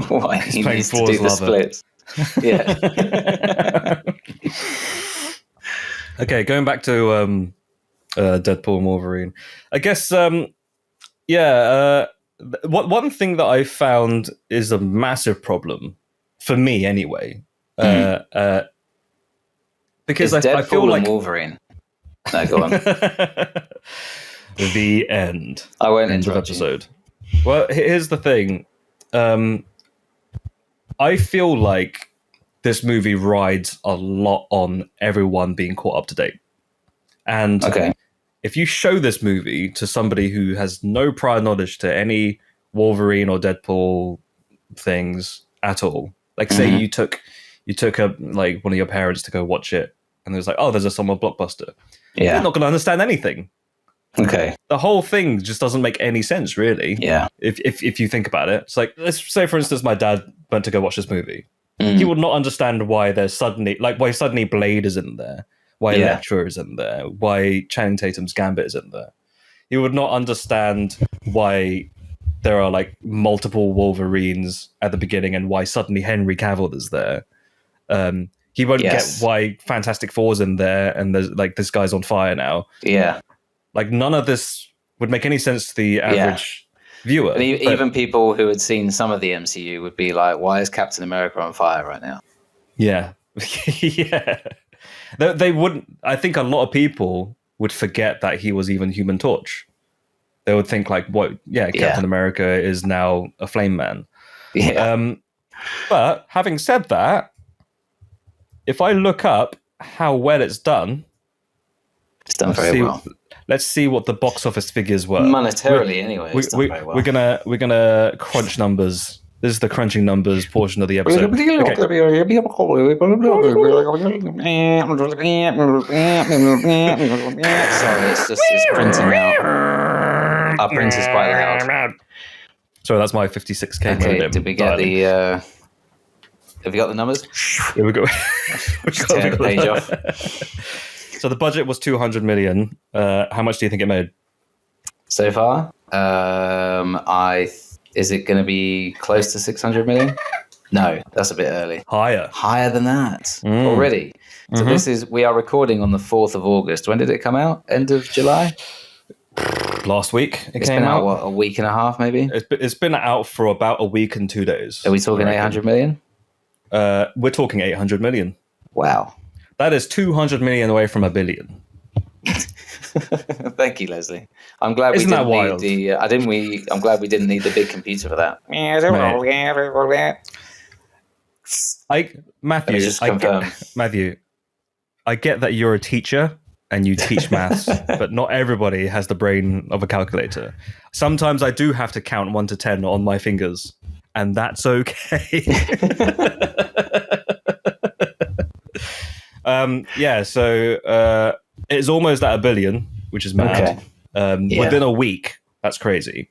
C: why he needs to do the splits. Yeah.
A: Okay, going back to Deadpool and Wolverine. I guess, one thing that I found is a massive problem, for me anyway, because I feel like...
C: Wolverine. No, go on.
A: The end.
C: I won't
A: end
C: interrupt
A: of episode. Well, here's the thing. I feel like this movie rides a lot on everyone being caught up to date. And if you show this movie to somebody who has no prior knowledge to any Wolverine or Deadpool things at all, like say you took a like one of your parents to go watch it, and it was like, oh, there's a summer blockbuster.
C: Yeah.
A: They're not going to understand anything.
C: Okay.
A: The whole thing just doesn't make any sense, really.
C: Yeah.
A: If you think about it, it's like, let's say, for instance, my dad went to go watch this movie. He would not understand why there's suddenly Blade is in there, why Elektra is in there, why Channing Tatum's Gambit is in there. He would not understand why there are like multiple Wolverines at the beginning and why suddenly Henry Cavill is there. He won't get why Fantastic Four's in there and there's like this guy's on fire now.
C: Yeah.
A: Like none of this would make any sense to the average viewer.
C: And even people who had seen some of the MCU would be like, why is Captain America on fire right now?
A: Yeah. Yeah. They wouldn't. I think a lot of people would forget that he was even Human Torch. They would think like, what? Yeah, Captain America is now a flame man.
C: Yeah.
A: But having said that, if I look up how well it's done,
C: it's done very well.
A: Let's see what the box office figures were.
C: Monetarily, anyway, it's done very well.
A: We're gonna crunch numbers. This is the crunching numbers portion of the episode.
C: Sorry, it's printing out. Our printer's quite loud.
A: Sorry, that's my 56k.
C: Okay, did we get the? Have you got the numbers?
A: Here we go.
C: Just tear the page off.
A: So the budget was 200 million. How much do you think it made
C: so far? Is it going to be close to 600 million? No, that's a bit early. Higher than that already. So we are recording on the 4th of August. When did it come out? End of July?
A: Last week.
C: It's been out, what, a week and a half maybe?
A: It's been out for about a week and 2 days.
C: Are we talking 800 million?
A: We're talking 800 million.
C: Wow.
A: That is 200 million away from $1 billion.
C: Thank you, Leslie. I'm glad
A: Isn't
C: we
A: that
C: didn't
A: wild?
C: need the. I'm glad we didn't need the big computer for that.
A: Matthew, I get that you're a teacher and you teach maths, but not everybody has the brain of a calculator. Sometimes I do have to count 1 to 10 on my fingers, and that's okay. So it's almost at $1 billion, which is mad. Okay. Within a week, that's crazy.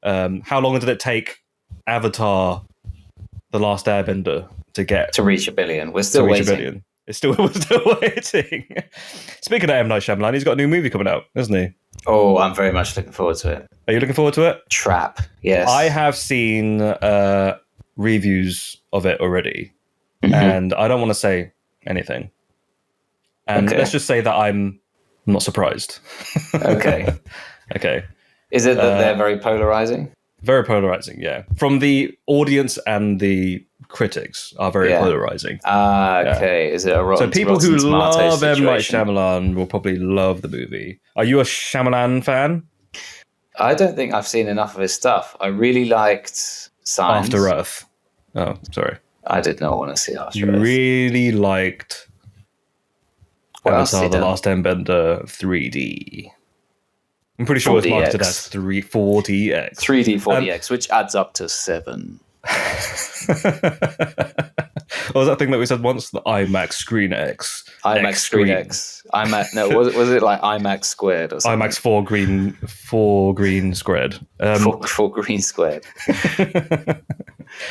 A: How long did it take Avatar: The Last Airbender to reach
C: $1 billion? We're still waiting.
A: We're still waiting. Speaking of M. Night Shyamalan, he's got a new movie coming out, hasn't he?
C: Oh, I'm very much looking forward to it.
A: Are you looking forward to it?
C: Trap, yes.
A: I have seen reviews of it already, and I don't want to say anything. And let's just say that I'm not surprised.
C: Okay.
A: Okay.
C: Is it that they're very polarizing?
A: Very polarizing, yeah. From the audience and the critics are very polarizing.
C: Okay. Is it a Rotten
A: So people who love M. Night
C: situation?
A: Shyamalan will probably love the movie. Are you a Shyamalan fan?
C: I don't think I've seen enough of his stuff. I really liked Signs.
A: After Earth. Oh, sorry.
C: I did not want to see After
A: You
C: Earth.
A: really liked Avatar: The Last Airbender 3D. I'm pretty sure it's marketed as 4DX.
C: 3D 4DX, which adds up to 7.
A: What was that thing that we said once? The IMAX Screen X.
C: IMAX Screen X. IMAX. No, was it like IMAX squared or something?
A: IMAX 4 green squared.
C: 4 green squared.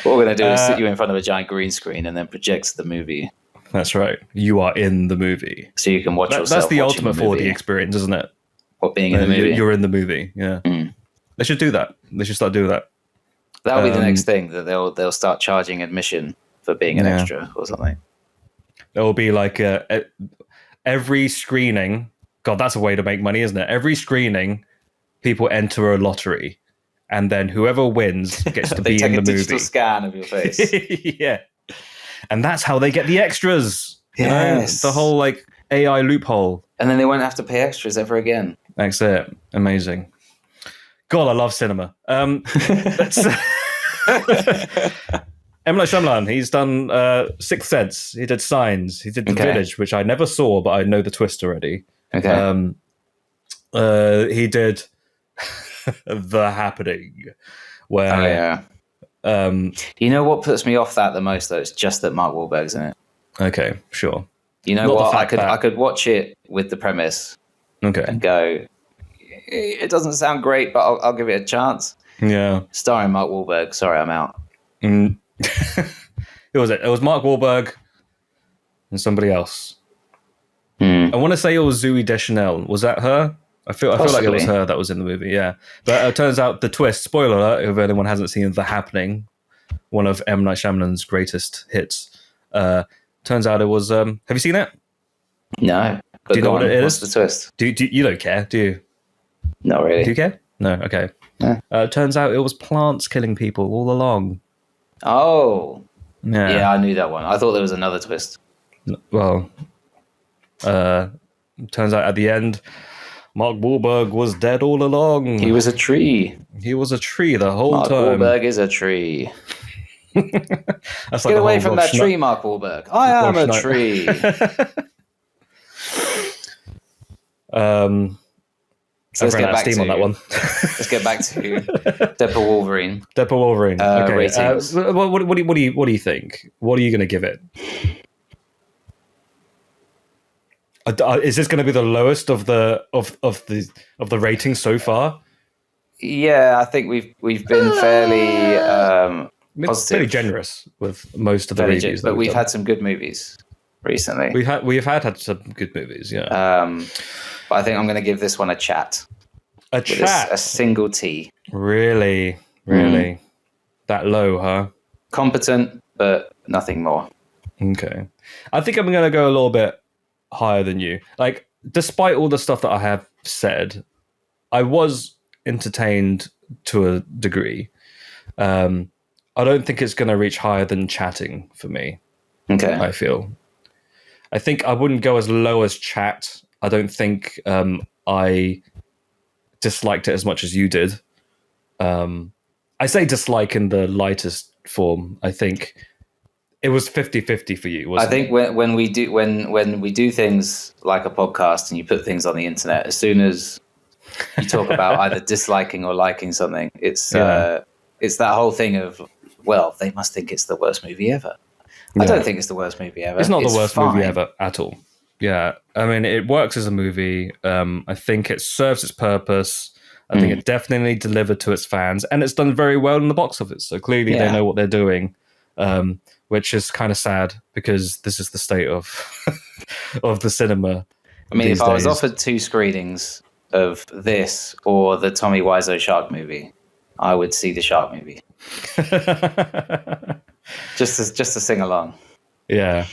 C: What we're going to do is sit you in front of a giant green screen and then project the movie.
A: That's right. You are in the movie.
C: So you can watch yourself.
A: That's the ultimate 4D experience, isn't it?
C: What, being in the movie?
A: You're in the movie, yeah. They should do that. They should start doing that.
C: That'll be the next thing, that they'll start charging admission for being an extra or something.
A: There will be like every screening. God, that's a way to make money, isn't it? Every screening, people enter a lottery, and then whoever wins gets to be in the movie. They take a digital
C: scan of your face.
A: Yeah, and that's how they get the extras.
C: Yes,
A: the whole like AI loophole.
C: And then they won't have to pay extras ever again.
A: That's it. Amazing. God, I love cinema. That's M. Night Shyamalan, he's done Sixth Sense, he did Signs, he did The Village, which I never saw, but I know the twist already.
C: Okay.
A: He did The Happening, where
C: you know what puts me off that the most though? It's just that Mark Wahlberg's in it.
A: Okay, sure.
C: You know what? I could watch it with the premise.
A: Okay.
C: And go, it doesn't sound great, but I'll give it a chance.
A: Yeah.
C: Starring Mark Wahlberg. Sorry, I'm out.
A: Who was it? It was Mark Wahlberg and somebody else. I want to say it was Zooey Deschanel. Was that her? I feel like it was her that was in the movie. Yeah, but it turns out the twist. Spoiler alert! If anyone hasn't seen The Happening, one of M. Night Shyamalan's greatest hits, turns out it was. Have you seen it?
C: No.
A: Do you know what it is?
C: What's the twist?
A: Do you don't care? Do you?
C: Not really.
A: Do you care? No. Okay.
C: Yeah.
A: Turns out it was plants killing people all along.
C: Oh.
A: Yeah.
C: Yeah, I knew that one. I thought there was another twist.
A: Well, turns out at the end, Mark Wahlberg was dead all along.
C: He was a tree.
A: He was a tree the whole
C: Mark
A: time.
C: Wahlberg is a tree.
A: That's
C: Get away from that tree, Mark Wahlberg. I am a tree.
A: So let's get back to on that one.
C: Let's get back to Deadpool Wolverine.
A: Deadpool Wolverine. Okay.
C: Ratings.
A: What do you think? What are you going to give it? Is this going to be the lowest of the ratings so far?
C: Yeah, I think we've been fairly positive,
A: fairly generous with most of the reviews.
C: But we've had some good movies recently.
A: We've had some good movies. Yeah.
C: But I think I'm going to give this one a chat.
A: A chat.
C: A single T.
A: Really, that low, huh?
C: Competent, but nothing more.
A: Okay. I think I'm going to go a little bit higher than you. Like, despite all the stuff that I have said, I was entertained to a degree. I don't think it's going to reach higher than chatting for me.
C: Okay.
A: I feel. I think I wouldn't go as low as chat. I don't think I disliked it as much as you did. I say dislike in the lightest form. I think it was 50-50 for you, wasn't it?
C: I think when we do things like a podcast and you put things on the internet, as soon as you talk about either disliking or liking something, it's that whole thing of, well, they must think it's the worst movie ever. I don't think it's the worst movie ever.
A: It's not the worst
C: fine.
A: movie ever at all. Yeah, I mean, it works as a movie. I think it serves its purpose. I think it definitely delivered to its fans, and it's done very well in the box office. So clearly they know what they're doing, which is kind of sad because this is the state of of the cinema.
C: I mean, if I was offered 2 screenings of this or the Tommy Wiseau shark movie, I would see the shark movie. just to sing along.
A: Yeah,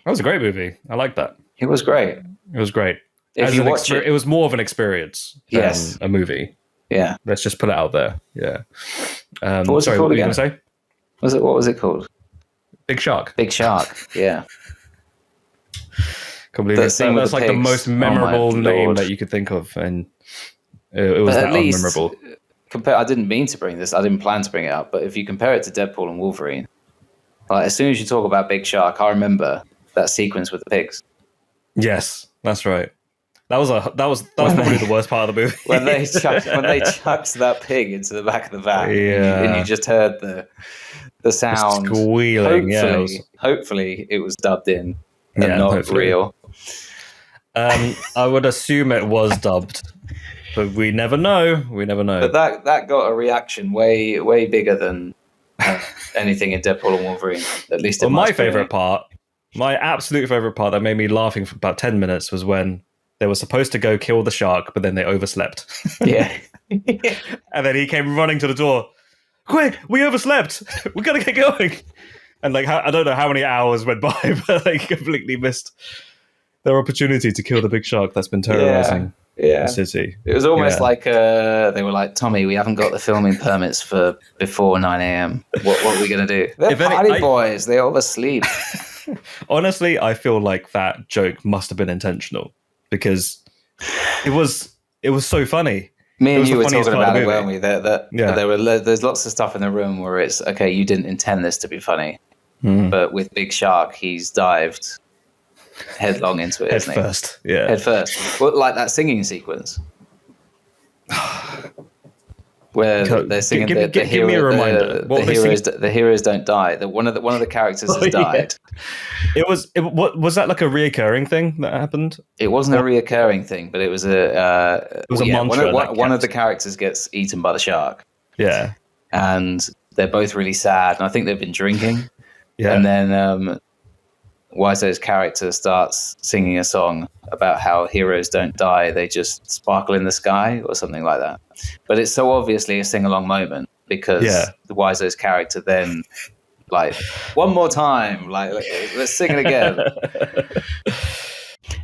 A: that was a great movie. I like that.
C: It was great.
A: It was great.
C: If you watch
A: it was more of an experience than a movie.
C: Yeah.
A: Let's just put it out there. Yeah.
C: What was it called
A: what
C: again?
A: Were you going to say?
C: What was it called?
A: Big Shark.
C: Big Shark. Yeah.
A: Can't believe that's like the most memorable name that you could think of, and it was that unmemorable.
C: I didn't mean to bring this. I didn't plan to bring it up, but if you compare it to Deadpool and Wolverine, like as soon as you talk about Big Shark, I remember that sequence with the pigs.
A: Yes, that's right. That was probably the worst part of the movie.
C: when they chucked that pig into the back of the van, and you just heard the sound
A: squealing.
C: Hopefully, it was dubbed in and not real.
A: I would assume it was dubbed, but we never know.
C: But that got a reaction way bigger than anything in Deadpool and Wolverine. At least,
A: my absolute favorite part that made me laughing for about 10 minutes was when they were supposed to go kill the shark, but then they overslept.
C: Yeah.
A: And then he came running to the door. Quick, we overslept. We gotta get going. And like, I don't know how many hours went by, but they completely missed their opportunity to kill the big shark that's been terrorizing the city.
C: It was almost like they were like, Tommy, we haven't got the filming permits for before 9 a.m. What are we gonna do? They're party boys. They oversleep.
A: Honestly, I feel like that joke must have been intentional because it was so funny.
C: Me and you were talking about it, weren't we? There's lots of stuff in the room where it's okay. You didn't intend this to be funny, but with Big Shark, he's dived headlong into it.
A: Head first.
C: Well, like that singing sequence. Where they're singing
A: give me a reminder.
C: The heroes don't die. One of the characters has died.
A: Yeah. Was that like a reoccurring thing that happened?
C: It wasn't a reoccurring thing, but it was a
A: mantra.
C: One of the characters gets eaten by the shark.
A: Yeah,
C: and they're both really sad, and I think they've been drinking.
A: Yeah,
C: and then Wiseau's character starts singing a song about how heroes don't die, they just sparkle in the sky or something like that. But it's so obviously a sing-along moment because the Wiseau's character then, like, one more time, like, let's sing it again.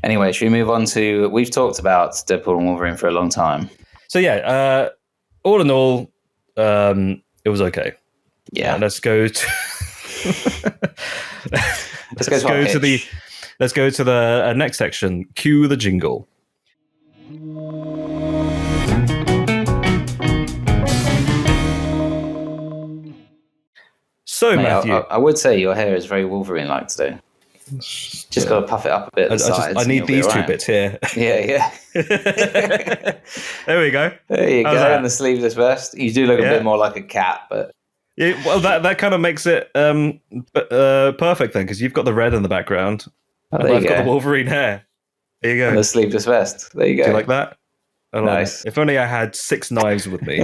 C: Anyway, should we move on to, we've talked about Deadpool and Wolverine for a long time.
A: So yeah, all in all, it was okay.
C: Yeah.
A: Let's go to... Let's go to the next section. Cue the jingle. So,
C: mate,
A: Matthew,
C: I would say your hair is very Wolverine-like today. Just got to puff it up a bit.
A: I need these two bits here.
C: Yeah.
A: There we go.
C: There you go. And the sleeveless vest. You do look a bit more like a cat, but.
A: Yeah, well, that kind of makes it perfect then, because you've got the red in the background.
C: Oh,
A: and I've got the Wolverine hair. There you go.
C: And the sleeveless vest. There you go.
A: Do you like that?
C: Nice.
A: If only I had 6 knives with me.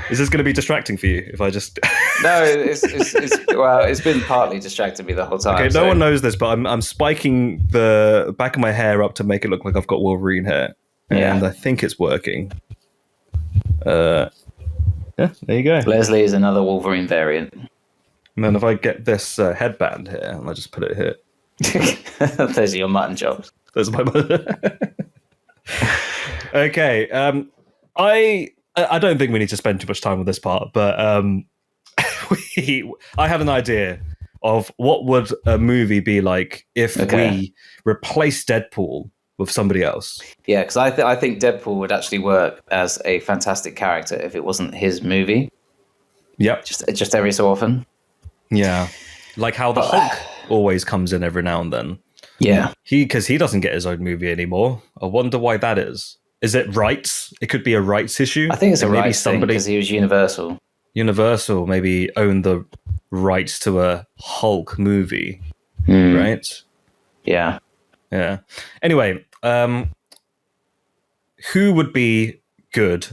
A: Is this going to be distracting for you if I just...
C: No, it's been partly distracting me the whole time.
A: Okay, no one knows this, but I'm spiking the back of my hair up to make it look like I've got Wolverine hair. And I think it's working. Yeah, there you go.
C: Leslie is another Wolverine variant.
A: And then if I get this headband here, and I just put it here.
C: Those are your mutton chops.
A: Those are my mutton. Okay. I don't think we need to spend too much time with this part, but I had an idea of what would a movie be like if we replaced Deadpool with somebody else.
C: Yeah, because I think Deadpool would actually work as a fantastic character if it wasn't his movie.
A: Yep.
C: Just every so often.
A: Yeah. Like how the Hulk always comes in every now and then.
C: Yeah.
A: Because he doesn't get his own movie anymore. I wonder why that is. Is it rights? It could be a rights issue.
C: I think it's a rights thing because he was Universal.
A: Universal maybe owned the rights to a Hulk movie, right?
C: Yeah.
A: Yeah. Anyway, who would be good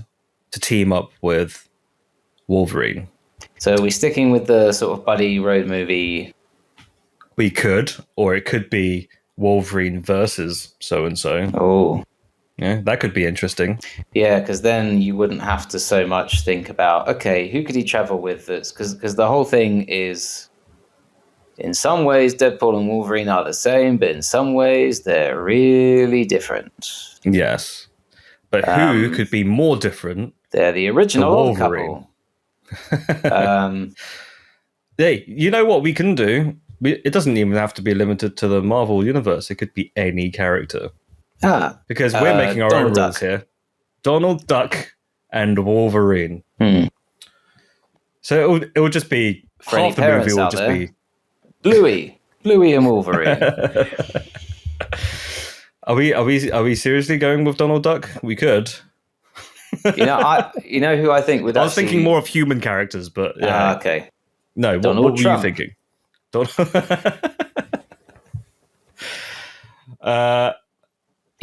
A: to team up with Wolverine?
C: So are we sticking with the sort of buddy road movie?
A: We could, or it could be Wolverine versus so-and-so.
C: Oh.
A: Yeah, that could be interesting.
C: Yeah, because then you wouldn't have to so much think about, okay, who could he travel with? Because the whole thing is, in some ways, Deadpool and Wolverine are the same, but in some ways, they're really different.
A: Yes. But who could be more different?
C: They're the original couple.
A: Hey, you know what we can do? It doesn't even have to be limited to the Marvel universe. It could be any character. Because we're making our own rules here. Donald Duck and Wolverine. So it would just be
C: for
A: half the movie will just be
C: Bluey and Wolverine.
A: Are we seriously going with Donald Duck? We could.
C: You know who I think would.
A: I was thinking more of human characters, but yeah.
C: Okay.
A: No, what were you thinking?
C: You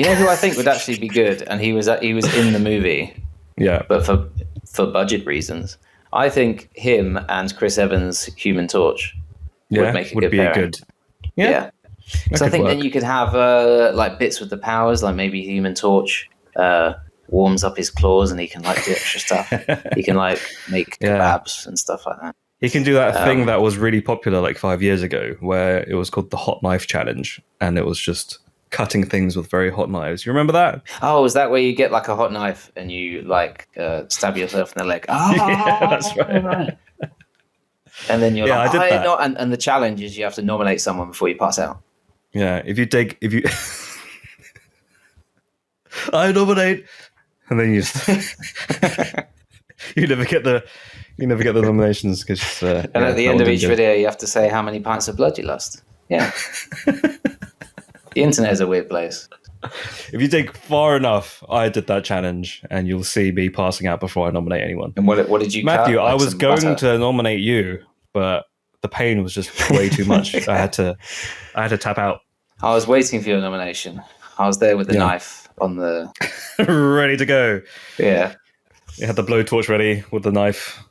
C: know who I think would actually be good, and he was in the movie.
A: Yeah,
C: but for budget reasons, I think him and Chris Evans, Human Torch, would make a good pairing. Yeah. So I think then you could have like bits with the powers, like maybe Human Torch warms up his claws and he can like do extra stuff. He can like make kebabs and stuff like that.
A: He can do that thing that was really popular like 5 years ago, where it was called the Hot Knife Challenge, and it was just cutting things with very hot knives. You remember that?
C: Oh, is that where you get like a hot knife and you like stab yourself in the leg? Oh,
A: yeah, that's right.
C: And then you're like,
A: I did that.
C: And the challenge is you have to nominate someone before you pass out.
A: Yeah, if you I nominate, and then you you never get the nominations because.
C: And at the end of each video, you have to say how many pints of blood you lost. Yeah. The internet is a weird place.
A: If you dig far enough, I did that challenge, and you'll see me passing out before I nominate anyone.
C: And what did you
A: Matthew,
C: cut?
A: I was going to nominate you, but the pain was just way too much. I had to tap out.
C: I was waiting for your nomination. I was there with the knife on the...
A: ready to go.
C: Yeah.
A: You had the blowtorch ready with the knife.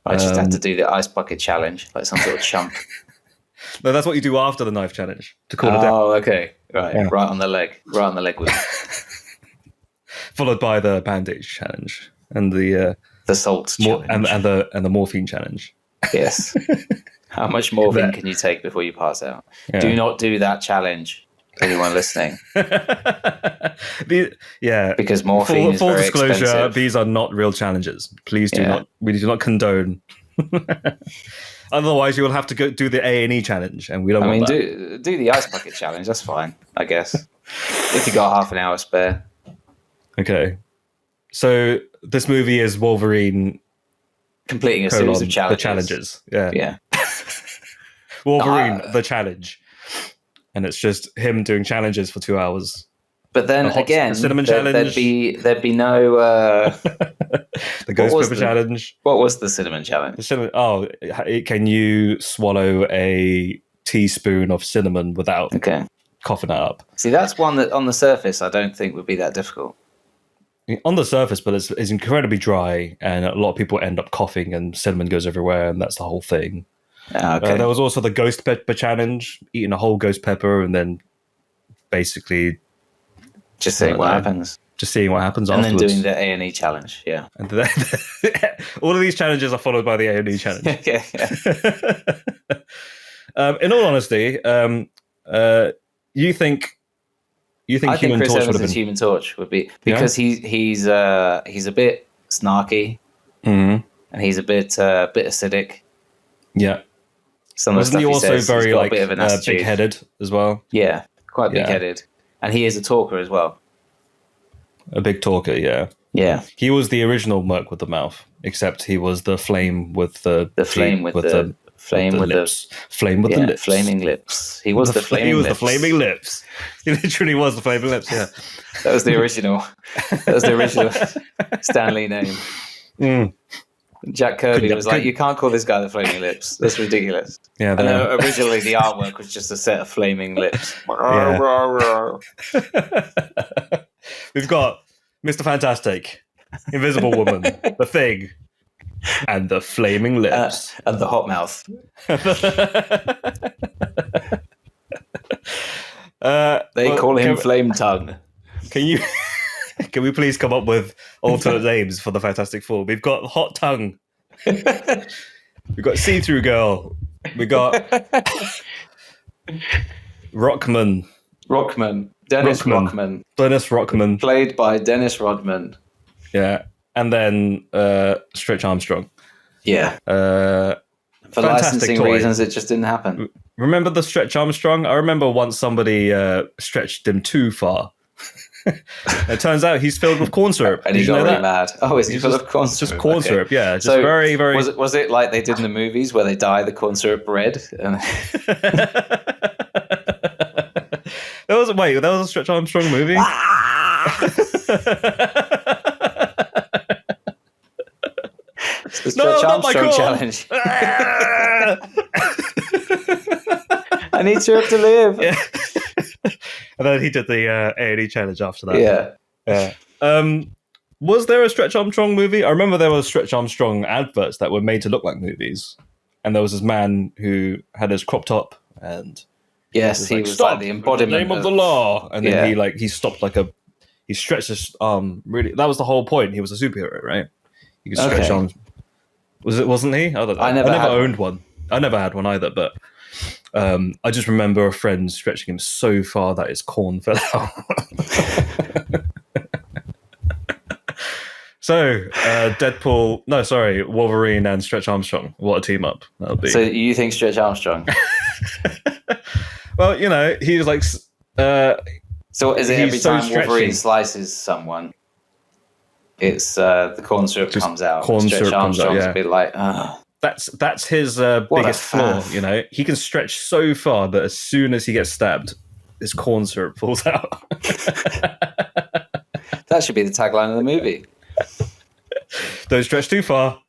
C: I just had to do the ice bucket challenge, like some sort of chump.
A: No, that's what you do after the knife challenge. To call it
C: Oh, okay. Right. Yeah. Right on the leg. Right on the leg with it.
A: Followed by the bandage challenge and the
C: salt challenge.
A: and the morphine challenge.
C: Yes. How much morphine can you take before you pass out? Yeah. Do not do that challenge. Anyone listening? Because morphine is
A: full
C: very
A: disclosure,
C: expensive.
A: These are not real challenges. Please do not. We do not condone. Otherwise, you will have to go do the A&E challenge, and we don't. I mean,
C: do the ice bucket challenge. That's fine, I guess. If you got half an hour spare.
A: Okay, so this movie is Wolverine
C: completing a series of challenges.
A: The challenges, yeah. Wolverine, the challenge, and it's just him doing challenges for 2 hours.
C: But then again,
A: cinnamon challenge.
C: There'd be no
A: the ghost pepper challenge.
C: What was the cinnamon challenge?
A: The cinnamon. Oh, can you swallow a teaspoon of cinnamon without coughing it up?
C: See, that's one that on the surface I don't think would be that difficult.
A: On the surface, but it's incredibly dry, and a lot of people end up coughing, and cinnamon goes everywhere, and that's the whole thing. There was also the ghost pepper challenge, eating a whole ghost pepper, and then basically.
C: Just seeing what happens.
A: Just seeing what happens
C: and
A: afterwards.
C: And then doing the A&E challenge, yeah.
A: And all of these challenges are followed by the A&E challenge. In all honesty, you think
C: I think
A: Human
C: Chris
A: Torch
C: Evans
A: would have
C: as
A: been...
C: Human Torch would be... Because he's a bit snarky.
A: Mm-hmm.
C: And he's a bit acidic.
A: Yeah.
C: Wasn't
A: he also very
C: a bit of an
A: big-headed as well?
C: Yeah, quite big-headed. And he is a talker as well.
A: A big talker, yeah.
C: Yeah.
A: He was the original Merc with the mouth, except he was the flame with the
C: flame with the
A: lips. Flame with the lips.
C: Flaming lips. He was the flaming lips.
A: He was the flaming lips. He literally was the flaming lips, yeah.
C: That was the original. Stan Lee name.
A: Mm.
C: Jack Kirby was like, you can't call this guy the Flaming Lips. That's ridiculous.
A: Yeah,
C: and originally the artwork was just a set of flaming lips.
A: We've got Mr. Fantastic, Invisible Woman, The Thing, and the Flaming Lips.
C: And the hot mouth. They call him Flame Tongue.
A: Can we please come up with alternate names for the Fantastic Four? We've got Hot Tongue. We've got See-Through Girl. We got Rockman.
C: Dennis Rockman. Played by Dennis Rodman.
A: Yeah. And then Stretch Armstrong.
C: Yeah. For licensing reasons, it just didn't happen.
A: Remember the Stretch Armstrong? I remember once somebody stretched him too far. It turns out he's filled with corn syrup.
C: And he got really mad. Oh, is he full of corn syrup?
A: Just corn syrup, yeah. Just so very, very...
C: Was it like they did in the movies where they dye the corn syrup red?
A: That was a Stretch Armstrong movie?
C: It's the Stretch Armstrong challenge. I need syrup to live.
A: Yeah. And then he did the A&E challenge after that. Yeah. Was there a Stretch Armstrong movie? I remember there were Stretch Armstrong adverts that were made to look like movies. And there was this man who had his crop top and...
C: Yes, he was like the embodiment
A: the name of the law. And then he stopped he stretched his arm really. That was the whole point. He was a superhero, right? He could stretch arms. Wasn't he? I never owned one. I never had one either, but I just remember a friend stretching him so far that his corn fell out. So, Wolverine and Stretch Armstrong. What a team up that'll be.
C: So you think Stretch Armstrong?
A: Well, he's like...
C: so is it every time Wolverine slices someone, it's the corn syrup comes out? Stretch Armstrong's a bit like...
A: That's his biggest flaw, He can stretch so far that as soon as he gets stabbed, his corn syrup falls out.
C: That should be the tagline of the movie.
A: Don't stretch too far.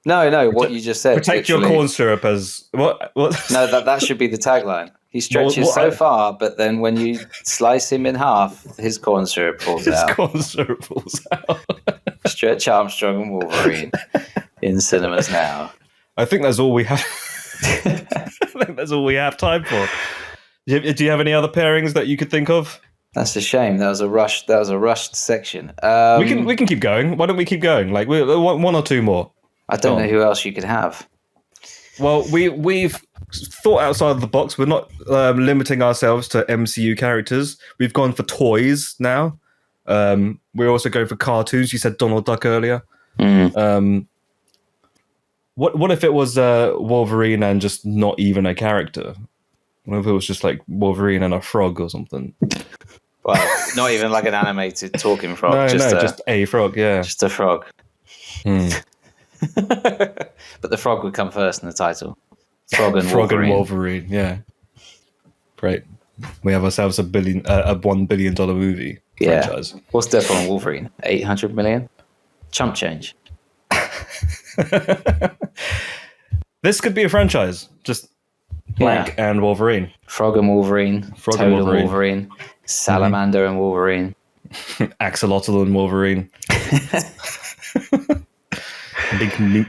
C: No, what you just said.
A: Protect your corn syrup as what?
C: No, that should be the tagline. He stretches so far, but then when you slice him in half, his corn syrup falls out.
A: His corn syrup falls out.
C: Stretch Armstrong and Wolverine in cinemas now.
A: I think that's all we have. I think that's all we have time for. Do you have any other pairings that you could think of?
C: That's a shame. That was a rushed section.
A: We can keep going. Why don't we keep going? Like one or two more.
C: I don't know who else you could have.
A: Well, we've thought outside of the box. We're not limiting ourselves to MCU characters. We've gone for toys now. We're also going for cartoons. You said Donald Duck earlier. What if it was Wolverine and just not even a character? What if it was just like Wolverine and a frog or something?
C: Well, not even like an animated talking frog.
A: No, just a frog, yeah.
C: Just a frog. But the frog would come first in the title. Frog and Wolverine,
A: yeah. Great. We have ourselves a $1 billion movie franchise.
C: What's Deadpool and Wolverine? 800 million? Chump change.
A: This could be a franchise. Just Blank and Wolverine.
C: Frog and Wolverine. Toad and Wolverine. Salamander and Wolverine.
A: Axolotl and Wolverine. Big newt.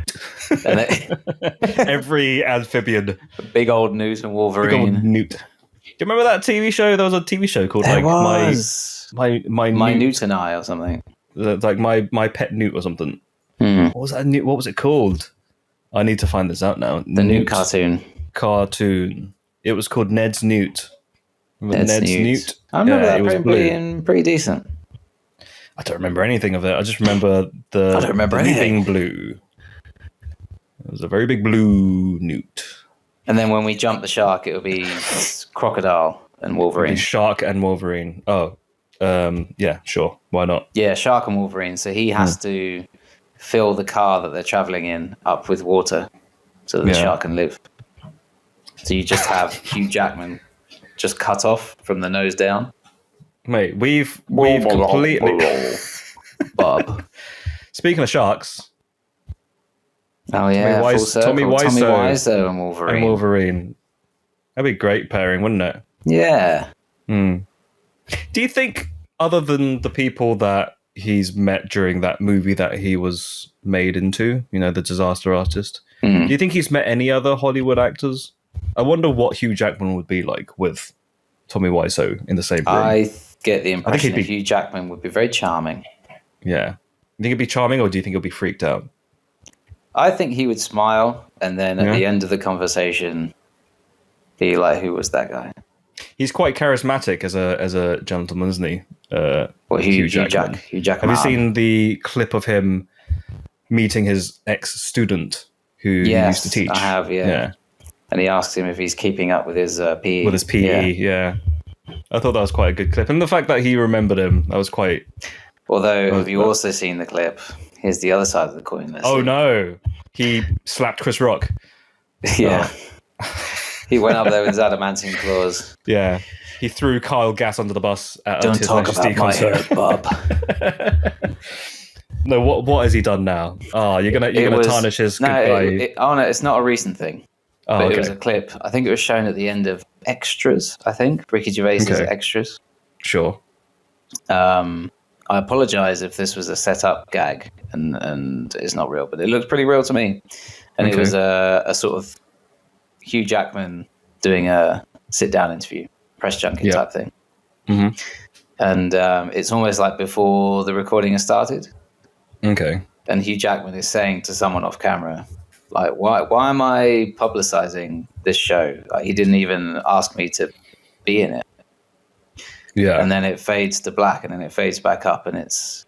A: Every amphibian.
C: Big old newt and Wolverine.
A: Big old newt. Do you remember that TV show? There was a TV show called My
C: Newt and I or something.
A: Like my pet newt or something. What was that newt? What was it called? I need to find this out now.
C: The Newt cartoon.
A: It was called Ned's Newt.
C: Ned's Newt. I remember that being pretty decent.
A: I don't remember anything of it. I just remember the anything blue. It was a very big blue newt.
C: And then when we jump the shark, it would be Crocodile and Wolverine.
A: Shark and Wolverine. Oh, yeah, sure. Why not?
C: Yeah, Shark and Wolverine. So he has to fill the car that they're traveling in up with water so that the shark can live. So you just have Hugh Jackman just cut off from the nose down.
A: Mate, we've completely...
C: Bob.
A: Speaking of sharks...
C: Oh yeah,
A: Tommy Wiseau
C: and Wolverine.
A: That'd be a great pairing, wouldn't it?
C: Yeah.
A: Do you think, other than the people that he's met during that movie that he was made into, the Disaster Artist, do you think he's met any other Hollywood actors? I wonder what Hugh Jackman would be like with Tommy Wiseau in the same room.
C: I get the impression that Hugh Jackman would be very charming.
A: Yeah. You think he'd be charming, or do you think he'll be freaked out?
C: I think he would smile, and then at the end of the conversation, be like, "Who was that guy?"
A: He's quite charismatic as a gentleman, isn't he?
C: Hugh Jackman.
A: Have you seen the clip of him meeting his ex-student who he used to teach?
C: I have, yeah. And he asks him if he's keeping up with his PE.
A: With his PE, yeah. I thought that was quite a good clip. And the fact that he remembered him, that was quite...
C: Although, have you also seen the clip? Here's the other side of the coin.
A: Oh, no. He slapped Chris Rock.
C: Yeah. Oh. He went up there with his adamantine claws.
A: Yeah. He threw Kyle Gass under the bus at
C: Don't
A: his
C: talk
A: Majesty
C: about
A: concert.
C: my hair, Bob.
A: No, what has he done now? Oh, you're gonna tarnish his good guy.
C: No, it's not a recent thing.
A: Oh,
C: but it was a clip. I think it was shown at the end of Extras, I think. Ricky Gervais is Extras.
A: Sure.
C: I apologize if this was a set-up gag and it's not real, but it looked pretty real to me. And it was a sort of Hugh Jackman doing a sit-down interview, press junket type thing.
A: Mm-hmm.
C: And it's almost like before the recording has started.
A: Okay.
C: And Hugh Jackman is saying to someone off camera, like, why am I publicizing this show? Like, he didn't even ask me to be in it. Yeah. And then it fades to black, and then it fades back up, and it's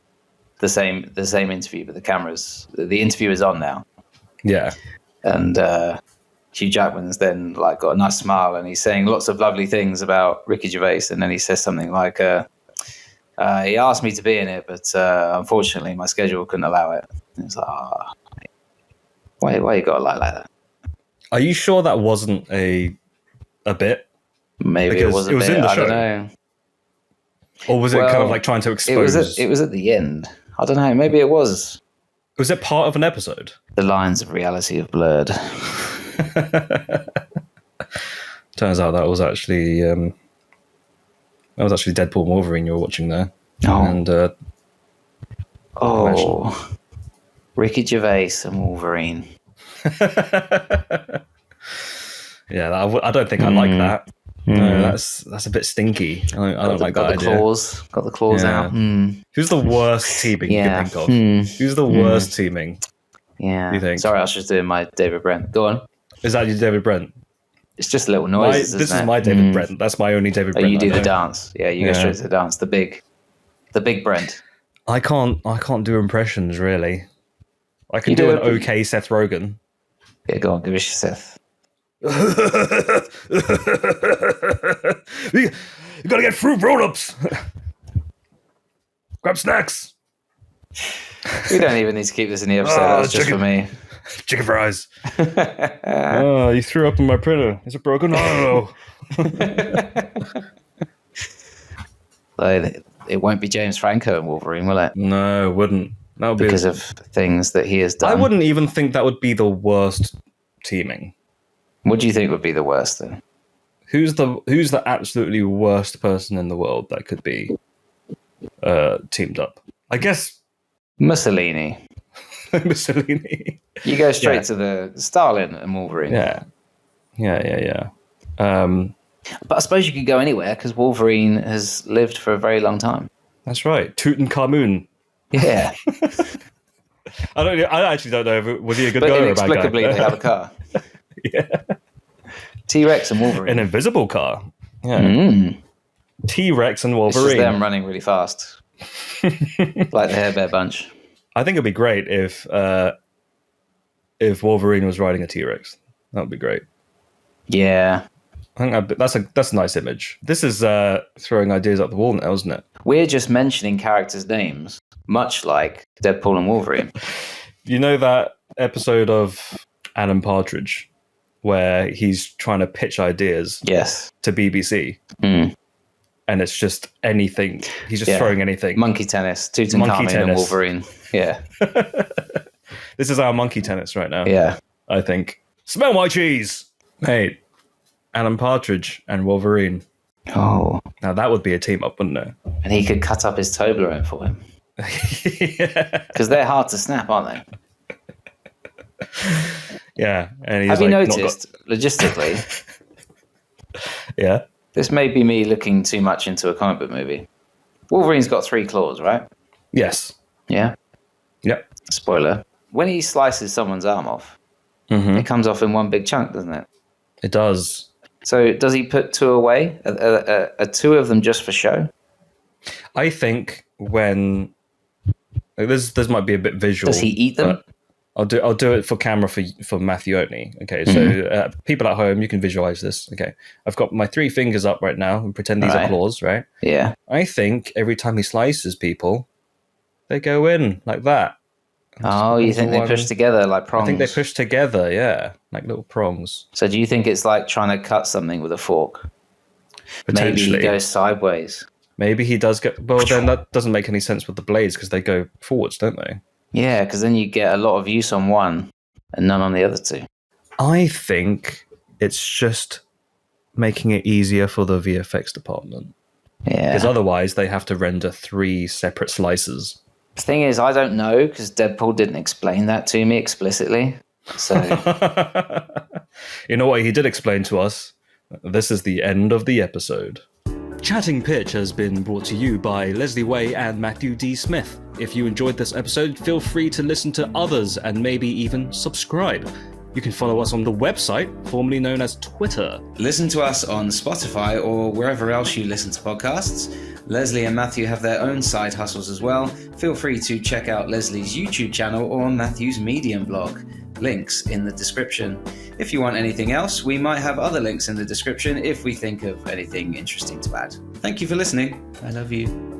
C: the same interview, but the interview is on now. Yeah. And Hugh Jackman's then like got a nice smile, and he's saying lots of lovely things about Ricky Gervais, and then he says something like, he asked me to be in it, but unfortunately my schedule couldn't allow it. And it's like, why you got to lie like that?
A: Are you sure that wasn't a bit?
C: Maybe
A: Because
C: it was a
A: it was
C: bit,
A: in the
C: I don't
A: show.
C: know.
A: Or was it kind of like trying to expose?
C: It was at the end. I don't know. Maybe it was.
A: Was it part of an episode?
C: The lines of reality have blurred.
A: Turns out that was actually Deadpool Wolverine you were watching there.
C: Oh.
A: And
C: Ricky Gervais and Wolverine.
A: yeah, I don't think I like that. No, that's a bit stinky. I don't like that idea.
C: Got the claws out.
A: Who's the worst teaming you can think of? Who's the worst teaming?
C: Yeah.
A: You think?
C: Sorry, I was just doing my David Brent. Go on.
A: Is that your David Brent?
C: It's just little noises.
A: This is my David Brent. That's my only David Brent.
C: You do the dance. Yeah, you go straight to the dance. The big Brent.
A: I can't do impressions really. I can do an okay Seth Rogen.
C: Yeah, go on, give us your Seth.
A: You gotta get fruit roll-ups. Grab snacks.
C: We don't even need to keep this in the episode. That's just for me.
A: Chicken fries. Oh, you threw up in my printer. Is it broken? Oh.
C: It won't be James Franco and Wolverine, will it?
A: No, it wouldn't. That would
C: because of things that he has done.
A: I wouldn't even think that would be the worst teaming.
C: What do you think would be the worst then?
A: Who's the absolutely worst person in the world that could be teamed up? I guess
C: Mussolini.
A: Mussolini.
C: You go straight to the Stalin and Wolverine.
A: Yeah.
C: But I suppose you could go anywhere because Wolverine has lived for a very long time.
A: That's right. Tutankhamun.
C: Yeah.
A: I actually don't know if was he a good guy or a bad guy.
C: Inexplicably, they have a car.
A: Yeah.
C: T-Rex and Wolverine.
A: An invisible car. Yeah. T-Rex and Wolverine.
C: It's just them running really fast. Like the Hair Bear Bunch.
A: I think it'd be great if Wolverine was riding a T-Rex. That would be great.
C: Yeah.
A: I think that's a nice image. This is throwing ideas up the wall now, isn't it?
C: We're just mentioning characters' names, much like Deadpool and Wolverine.
A: You know that episode of Alan Partridge where he's trying to pitch ideas to BBC? And it's just anything. He's just throwing anything.
C: Monkey tennis, Tutankhamun and Wolverine. Yeah.
A: This is our monkey tennis right now.
C: Yeah.
A: I think. Smell my cheese! Mate. Alan Partridge and Wolverine.
C: Oh.
A: Now that would be a team up, wouldn't it?
C: And he could cut up his Toblerone for him. Because they're hard to snap, aren't they?
A: Yeah. And he's
C: Have you noticed, logistically?
A: Yeah.
C: This may be me looking too much into a comic book movie. Wolverine's got 3 claws, right?
A: Yes.
C: Yeah?
A: Yep.
C: Spoiler. When he slices someone's arm off, it comes off in one big chunk, doesn't it?
A: It does.
C: So does he put 2 away? Are 2 of them just for show?
A: I think when... This might be a bit visual.
C: Does he eat them?
A: I'll do it for camera for Matthew only. Okay, so people at home, you can visualize this. Okay, I've got my 3 fingers up right now and pretend these are claws, right?
C: Yeah.
A: I think every time he slices people, they go in like that.
C: Oh, you think they push together like prongs?
A: I think they push together, yeah, like little prongs.
C: So do you think it's like trying to cut something with a fork? Maybe he goes sideways.
A: Maybe he does get... Well, then that doesn't make any sense with the blades because they go forwards, don't they?
C: Yeah, because then you get a lot of use on one and none on the other 2.
A: I think it's just making it easier for the VFX department.
C: Yeah.
A: Because otherwise they have to render 3 separate slices.
C: The thing is, I don't know because Deadpool didn't explain that to me explicitly. So,
A: you know what he did explain to us? This is the end of the episode. Chatting Pitch has been brought to you by Leslie Way and Matthew D. Smith. If you enjoyed this episode, feel free to listen to others and maybe even subscribe. You can follow us on the website, formerly known as Twitter.
C: Listen to us on Spotify or wherever else you listen to podcasts. Leslie and Matthew have their own side hustles as well. Feel free to check out Leslie's YouTube channel or Matthew's Medium blog. Links in the description. If you want anything else, we might have other links in the description if we think of anything interesting to add. Thank you for listening. I love you.